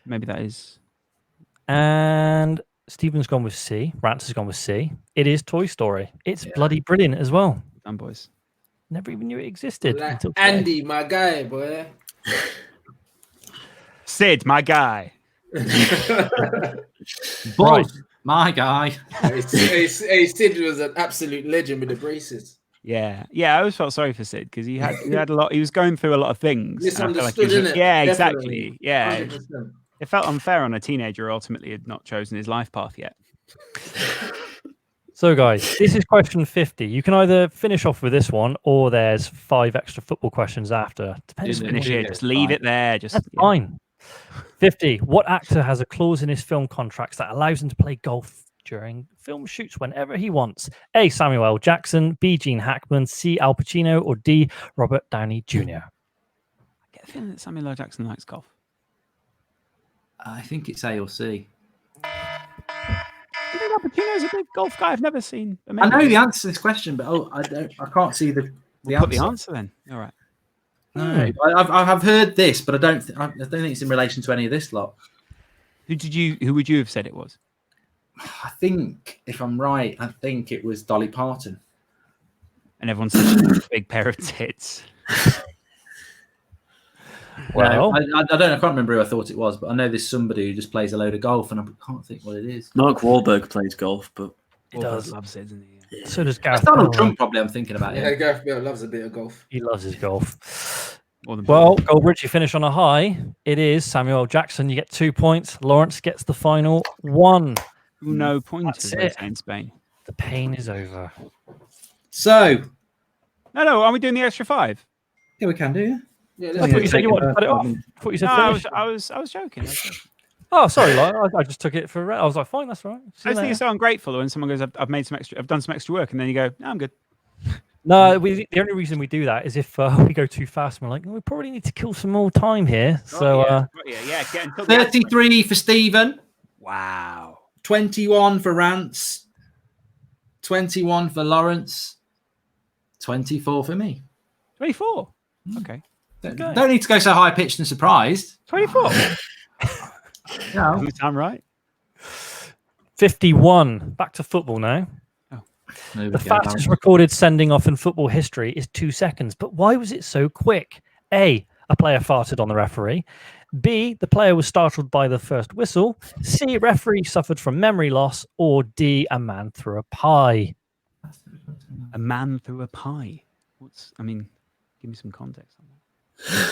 maybe that is. And Stephen's gone with C. Rance has gone with C. It is Toy Story. It's bloody brilliant as well. Done, boys. Never even knew it existed. Like until today. Andy, my guy, boy. Sid, my guy. Buzz, my guy. Hey, Sid was an absolute legend with the braces. Yeah, I always felt sorry for Sid because he had a lot. He was going through a lot of things. and I felt Misunderstood, he was- innit? Yeah, Definitely. exactly. Yeah, 100%. it felt unfair on a teenager who ultimately had not chosen his life path yet. So, guys, this is question 50. You can either finish off with this one, or there's 5 extra football questions after. Depends. Just on Finish what- it. Just leave it there. Just That's fine. 50. What actor has a clause in his film contracts that allows him to play golf during film shoots whenever he wants? A. Samuel L. Jackson, B. Gene Hackman, C. Al Pacino, or D. Robert Downey Jr. I get a feeling that Samuel L. Jackson likes golf. I think it's A or C. Do you think Al Pacino's a big golf guy? I've never seen. I know the answer to this question, but I can't see the Put answer. the answer then. All right. No, I've heard this, but I don't think it's in relation to any of this lot. Who would you have said it was? I think, if I'm right, I think it was Dolly Parton. And everyone said she had a big pair of tits. Well, No, I don't know. I can't remember who I thought it was, but I know there's somebody who just plays a load of golf, and I can't think what it is. Mark Wahlberg plays golf, but he does. Loves it, doesn't he? So does It's Gareth Donald Bale. Trump, probably. I'm thinking about Yeah, it. Gareth Bale loves a bit of golf. He loves his golf. More than Well, Goldbridge, you finish on a high. It is Samuel L. Jackson. You get 2 points. Lawrence gets the final 1. no pointers That's they it. say in Spain. The pain is over. So, No, are we doing the extra 5? yeah, we can do. Yeah. Yeah, I let's thought do you said it. you wanted to cut it off. I thought you said No, finish. I was joking. Oh, sorry, I just took it for. I was like, fine, that's all right. See I you just think later. it's so ungrateful when someone goes, I've done some extra work, and then you go, no, I'm good. No, the only reason we do that is if we go too fast. And we're like, we probably need to kill some more time here. So, yeah, get until the 33 for Stephen, Wow. 21 for Rance, 21 for Lawrence, 24 for me. 24. Okay. Don't need to go so high pitched and surprised. 24. No. I'm right. 51. Back to football now. There we The go, fastest Lawrence. recorded sending off in football history is 2 seconds. But why was it so quick? A player farted on the referee. B, the player was startled by the first whistle. C, referee suffered from memory loss. Or D, a man threw a pie. A man threw a pie. Give me some context on that.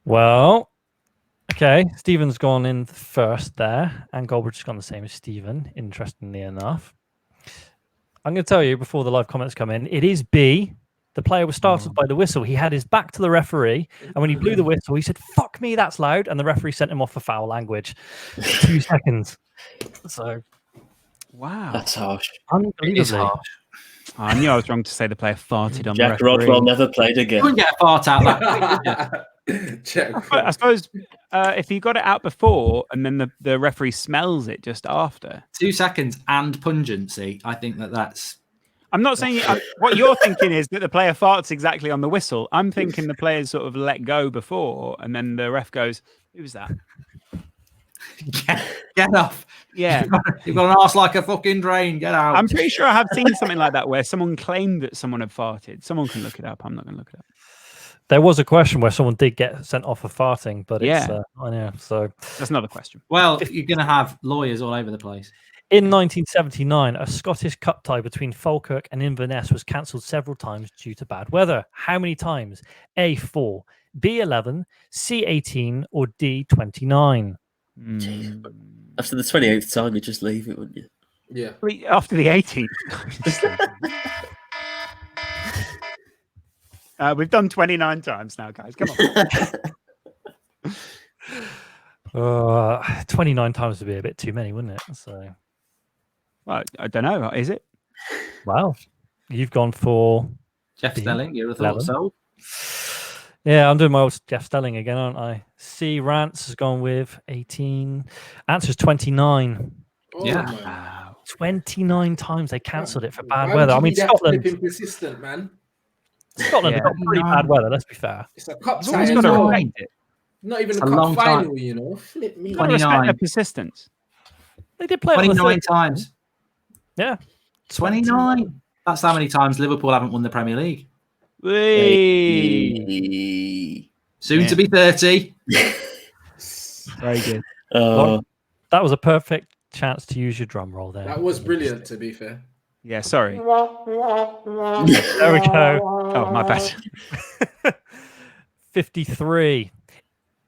Well, okay. Stephen's gone in first there, and Goldbridge has gone the same as Stephen, interestingly enough. I'm going to tell you before the live comments come in, it is B. The player was startled by the whistle. He had his back to the referee, and when he blew the whistle, he said, "Fuck me, that's loud," and the referee sent him off for foul language. 2 seconds. So, Wow. that's harsh. unbelievably. I knew I was wrong to say the player farted on Jack the referee. Rodwell never played You again. couldn't get a fart out that. Check. I suppose if he got it out before and then the referee smells it just after. 2 seconds and pungency. I think that's. I'm not saying what you're thinking is that the player farts exactly on the whistle. I'm thinking the players sort of let go before and then the ref goes, "Who was that?" Get off. Yeah. You've got an arse like a fucking drain. Get out. I'm pretty sure I have seen something like that where someone claimed that someone had farted. Someone can look it up. I'm not going to look it up. There was a question where someone did get sent off for farting, but it's I know. So that's another question. Well, you're going to have lawyers all over the place. In 1979, a Scottish cup tie between Falkirk and Inverness was cancelled several times due to bad weather. How many times? A, 4, B, 11, C, 18, or D, 29? After the 28th time, you just leave it, wouldn't you? Yeah. After the 18th. We've done 29 times now, guys. Come on. 29 times would be a bit too many, wouldn't it? So, well, I don't know. Is it? Wow. You've gone for Jeff Stelling. You would have thought so. Yeah, I'm doing my old Jeff Stelling again, aren't I? C. Rance has gone with 18. Answer's 29. Oh, yeah. 29 times they cancelled it for bad weather. I mean, Scotland. Persistent, man. Scotland have got pretty bad weather, let's be fair. It's a cup tie. Got to respect it. Not even a cup final, you know. Flip me. 29. Their persistence. They did play 29 times. Yeah. 29. That's how many times Liverpool haven't won the Premier League. Soon to be 30. Very good. That was a perfect chance to use your drum roll there. That was brilliant, to be fair. Yeah, sorry. There we go. Oh, my bad. 53.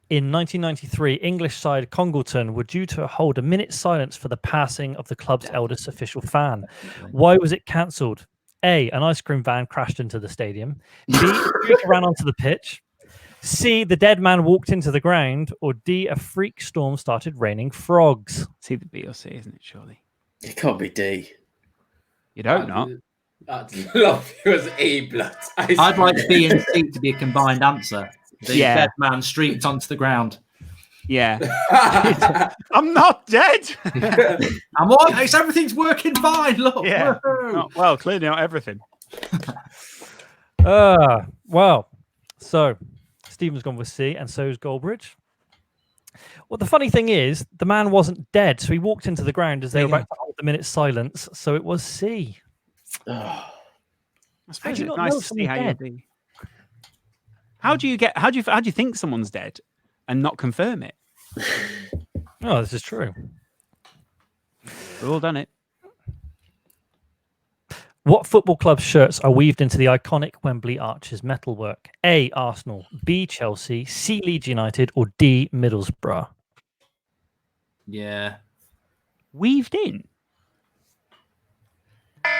In 1993, English side Congleton were due to hold a minute's silence for the passing of the club's eldest official fan. Why was it cancelled? A, an ice cream van crashed into the stadium. B, a streak ran onto the pitch. C, the dead man walked into the ground. Or D, a freak storm started raining frogs. It's either B or C, isn't it, surely? It can't be D. You'd hope not. I'd love it was A, blood. I'd like B and C to be a combined answer. The dead man streaked onto the ground. Yeah. I'm not dead. I'm what? Everything's working fine. Look. Yeah. Well, clearly not everything. Well, so Stephen's gone with C, and so is Goldbridge. Well, the funny thing is, the man wasn't dead, so he walked into the ground as they were about to hold the minute's silence. So it was C. I suppose it's nice to see how you do. How do you think someone's dead and not confirm it? Oh, this is true. We've all done it. What football club shirts are weaved into the iconic Wembley Arches metalwork? A, Arsenal, B, Chelsea, C, Leeds United, or D, Middlesbrough? Yeah. Weaved in?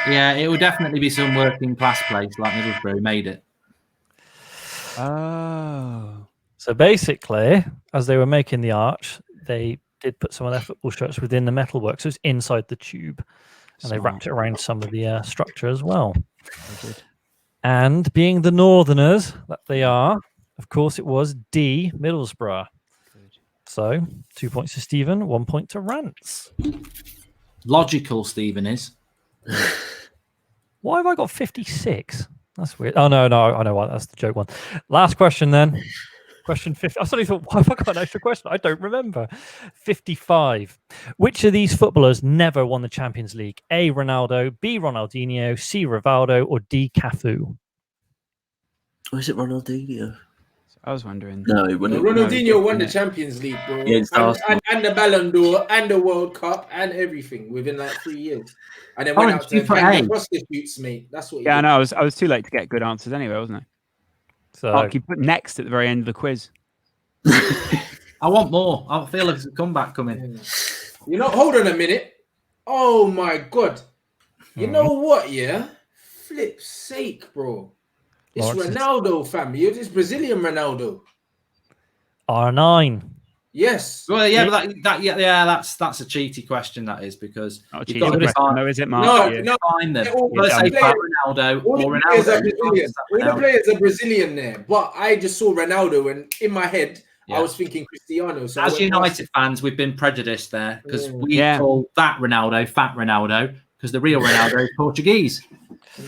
Yeah, it would definitely be some working class place like Middlesbrough who made it. Oh. So basically, as they were making the arch, they did put some of their football shirts within the metalwork. So it's inside the tube. And they wrapped it around some of the structure as well. And being the Northerners that they are, of course, it was D, Middlesbrough. Good. So 2 points to Stephen, 1 point to Rance. Logical, Stephen is. Why have I got 56? That's weird. Oh, no, I know why. That's the joke one. Last question then. Question 50. I suddenly thought, why have I got an extra question? I don't remember. 55. Which of these footballers never won the Champions League? A, Ronaldo, B, Ronaldinho, C, Rivaldo, or D, Cafu? Or is it Ronaldinho? I was wondering. No, Ronaldinho won the Champions League, bro. Yeah, and the Ballon d'Or and the World Cup and everything within like 3 years. And then went out to the prostitutes, mate. That's what. Yeah, I know. I was too late to get good answers anyway, wasn't I? So you put next at the very end of the quiz. I want more. I feel like there's a comeback coming. You know, hold on a minute. Oh my God. You know what? Yeah, flip's sake, bro. It's Laurence, Ronaldo, fam. It's Brazilian Ronaldo. R9. Yes. Well, yeah, but that's a cheaty question. That is because not you've got to question, no, is it, Mark? No, find them. All Ronaldo all or the players Ronaldo. are Brazilian. All the players are Brazilian there, but I just saw Ronaldo, and in my head, I was thinking Cristiano. So as United fans, we've been prejudiced there because we call that Ronaldo Fat Ronaldo because the real Ronaldo is Portuguese.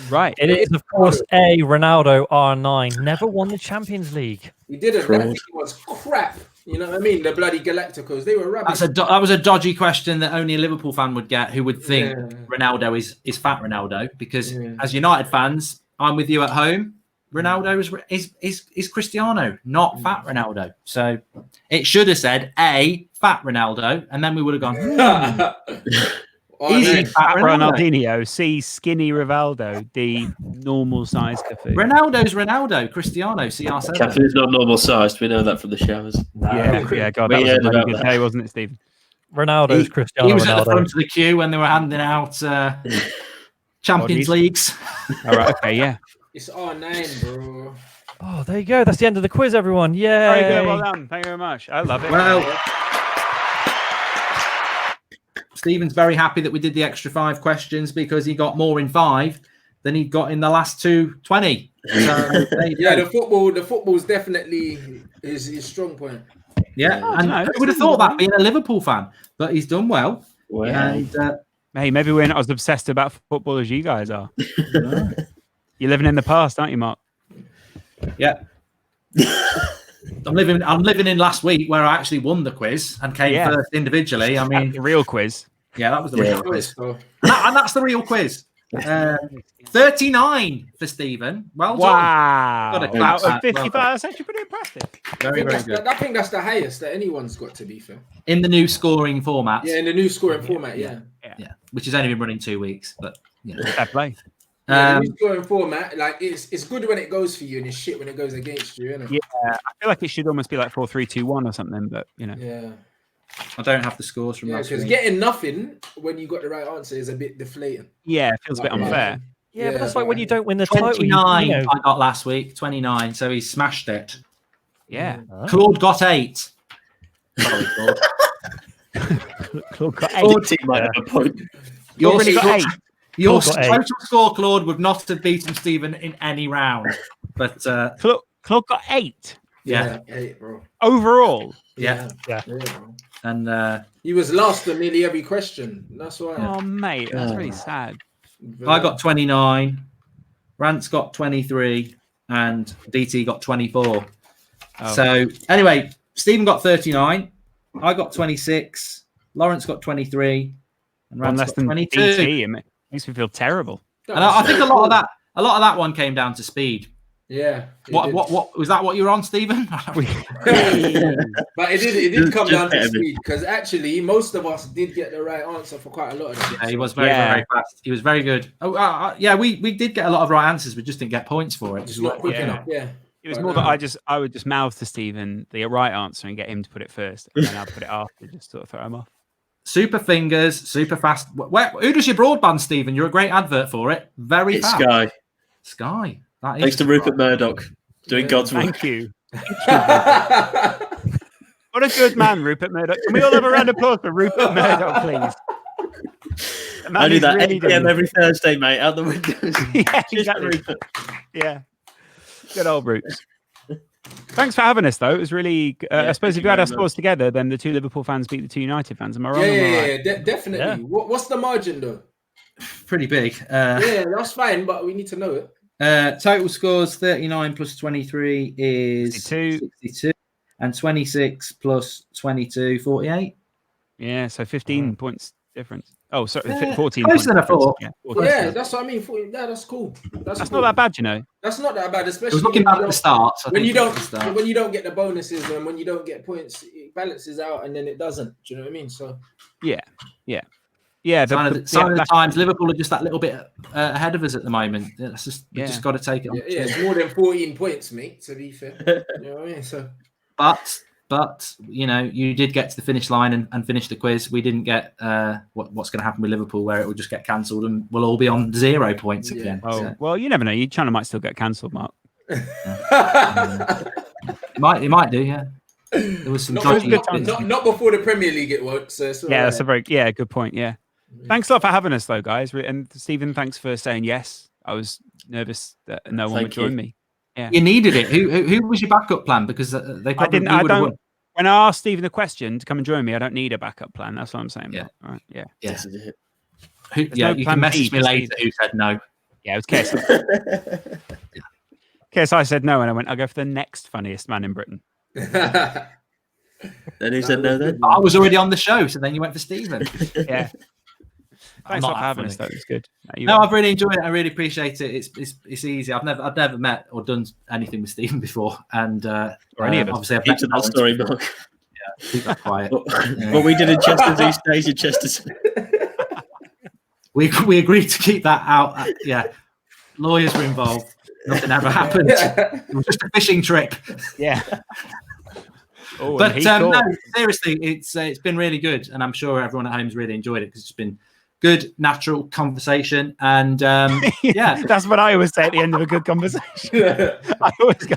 Right. It is, of course, A, Ronaldo, R9. Never won the Champions League. He didn't. That thing was crap. You know what I mean? The bloody Galacticos, they were rubbish. That was a dodgy question that only a Liverpool fan would get, who would think Ronaldo is fat Ronaldo, because as United fans, I'm with you at home. Ronaldo is Cristiano, not fat Ronaldo. So it should have said A, fat Ronaldo, and then we would have gone easy fat Ronaldinho, C, skinny Rivaldo, D, normal size Cafu. Ronaldo's Ronaldo, Cristiano, CR7. Cafu's not normal sized. We know that from the showers. Yeah, God, that was a bloody good day, wasn't it, Stephen? Ronaldo's Cristiano. He was Ronaldo. at the front of the queue when they were handing out Champions Leagues. All right, okay, yeah. It's R9, bro. Oh, there you go. That's the end of the quiz, everyone. Yay. Very good. Well done. Thank you very much. I love it. Well, Stephen's very happy that we did the extra 5 questions because he got more in 5 than he got in the last 20. So, the football's definitely his strong point. Yeah, and who would have thought that, being a Liverpool fan? But he's done well. Wow. And, hey, maybe we're not as obsessed about football as you guys are. You're living in the past, aren't you, Mark? Yeah. I'm living in last week where I actually won the quiz and came first individually. I mean, the real quiz. Yeah, that was the real quiz. And that's the real quiz. 39 for Stephen. Well done. Wow. Got a clap Out of 55. That's actually pretty impressive. Very good. I think that's the highest that anyone's got, to be fair. In the new scoring format. Yeah, in the new scoring format, yeah. Which has only been running 2 weeks, but fair play. The new scoring format, like it's good when it goes for you and it's shit when it goes against you, isn't it? Yeah, I feel like it should almost be like 4-3-2-1 or something, but Yeah. I don't have the scores from last week. Because getting nothing when you got the right answer is a bit deflating. Yeah, it feels a bit unfair. Yeah, but that's like when you don't win the 29 title. I got last week, 29, so he smashed it. Yeah. Claude got 8. Sorry, Claude. Claude got 8. 40 might have a point. Your really got 8. Your Claude got 8. total score, Claude, would not have beaten Stephen in any round. But Claude got 8. Yeah. 8, bro. Overall. Yeah. Bro. And he was last on nearly every question. That's why. Oh, mate, that's really sad. I got 29. Rance got 23. And DT got 24. Oh. So, anyway, Stephen got 39. I got 26. Lawrence got 23. And Rance less got than 22. DT. It makes me feel terrible. And I think a lot of that one came down to speed. Yeah. What was that? What you were on, Stephen? But it did come down to speed, because actually most of us did get the right answer for quite a lot of them. Yeah, he was very fast. He was very good. We did get a lot of right answers. We just didn't get points for it. Just not quick enough. Yeah. It was more that I would just mouth to Stephen the right answer and get him to put it first, and then I'll put it after, just sort of throw him off. Super fingers, super fast. Who does your broadband, Stephen? You're a great advert for it. Very it's fast. Sky. That is thanks to Rupert Murdoch doing God's work. Thank you. What a good man, Rupert Murdoch. Can we all have a round of applause for Rupert Murdoch, please? I do that 8 p.m. every Thursday, mate, out the windows. Yeah, exactly. Yeah. Good old Roots. Thanks for having us, though. It was really. I suppose if you had our scores together, then the 2 Liverpool fans beat the 2 United fans. Am I wrong? Yeah, definitely. Yeah. What's the margin, though? Pretty big. Yeah, that's fine, but we need to know it. Total scores 39 plus 23 is 62, and 26 plus 22, 48. Yeah, so 15 points difference. Oh, sorry, 14 points. Closer than I thought. Yeah, that's what I mean. Yeah, that's cool. That's cool. Not that bad, you know. That's not that bad, especially. It was looking bad at the start. When you don't get the bonuses and when you don't get points, it balances out and then it doesn't. Do you know what I mean? So. Yeah. Sign of the times. Liverpool are just that little bit ahead of us at the moment. That's just we just got to take it on. Yeah, it's more than 14 points, mate. To be fair, you know what I mean. So, but you know, you did get to the finish line and finish the quiz. We didn't get what's going to happen with Liverpool, where it will just get cancelled and we'll all be on 0 points again. Oh well, you never know. Your channel might still get cancelled, Mark. It might do. Yeah. There was some not before the Premier League. It won't. So that's a very good point. Yeah. Thanks a lot for having us, though, guys. And Stephen, thanks for saying yes. I was nervous that no one would join me. Yeah, you needed it. Who was your backup plan? Because they probably won. When I asked Stephen the question to come and join me, I don't need a backup plan. That's what I'm saying. Yeah, right. Yeah. You can message me later. Who said no? Yeah, it was KSI. KSI said no, and I went, I'll go for the next funniest man in Britain. Then who said no then? I was already on the show, so then you went for Stephen. Yeah. Thanks not for that having funny. us. That was good. No, I've really enjoyed it. I really appreciate it. It's easy. I've never met or done anything with Stephen before, and or any of us. obviously I've Keep met to that story, Mark. Yeah, keep that quiet. What we did in Chester's East Days in Chester's. We agreed to keep that out. Yeah, lawyers were involved. Nothing ever happened. It was just a fishing trip. Yeah. Oh, But no, seriously, it's been really good, and I'm sure everyone at home's really enjoyed it because it's been good, natural conversation, and yeah, that's what I always say at the end of a good conversation. I always go,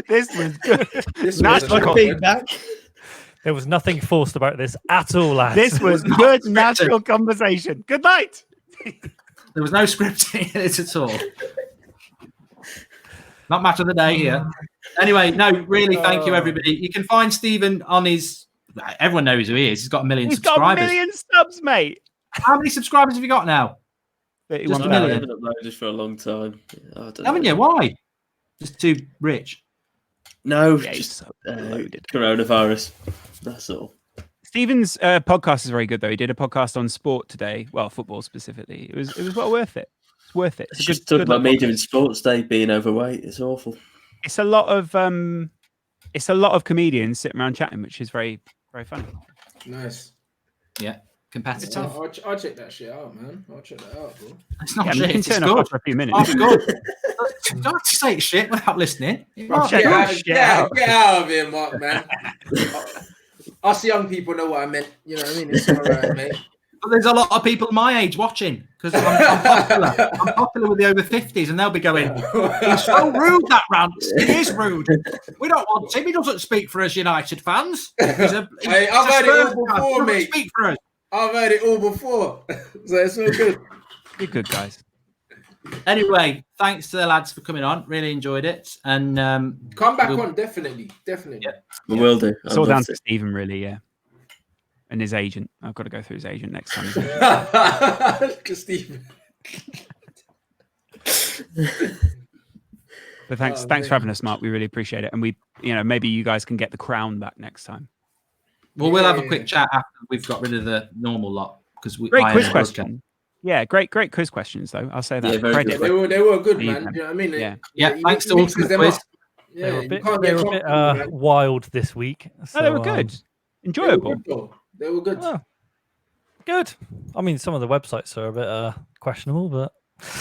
"This was good." Natural feedback. There was nothing forced about this at all, lads. This was good, natural conversation. Good night. There was no scripting in it at all. Not match of the day here. Anyway, no, really, thank you, everybody. You can find Stephen on his. Everyone knows who he is. He's got 1 million subscribers. Got 1 million subs, mate. How many subscribers have you got now? 31 Just 1 I million. haven't uploaded for a long time. I don't Haven't know. you? Why? Just too rich. No, Yeah, just he's uploaded. coronavirus. That's all. Stephen's podcast is very good, though. He did a podcast on sport today. Well, football specifically. It was well worth it. It's worth it. It's It's just talking about me doing sports day, being overweight. It's awful. It's a lot of comedians sitting around chatting, which is very, very funny. Nice. Yeah, competitive. I'll check that shit out, man. I'll check that out, bro. It's not Yeah, shit. you can It's turn good. off for a few minutes. Oh, good. Don't have to say shit without listening. Check your shit out. Get out of here, Mark, man. Us young people know what I meant. You know what I mean? It's all right, mate. But there's a lot of people my age watching because I'm popular. I'm popular with the over 50s, and they'll be going, "It's so rude, that rant. It is rude. We don't want him. He doesn't speak for us United fans. I've heard it all before, mate. Speak for us." I've heard it all before, so it's all good. You're good, guys. Anyway, thanks to the lads for coming on. Really enjoyed it, and Come back on, definitely. Yeah. We will do. It's all down to Stephen, really, yeah. And his agent. I've got to go through his agent next time. Because Stephen. But thanks for having us, Mark. We really appreciate it. And maybe you guys can get the crown back next time. Well, we'll have a quick chat after we've got rid of the normal lot because Great quiz question. Yeah, great quiz questions though. I'll say that. Yeah, very Credit. good. They were good, man. You know what I mean? Yeah. Thanks to Ultimate Quiz. Yeah, They were a bit wild this week. So, they were good. Enjoyable. They were good. Oh, good. I mean, some of the websites are a bit questionable, but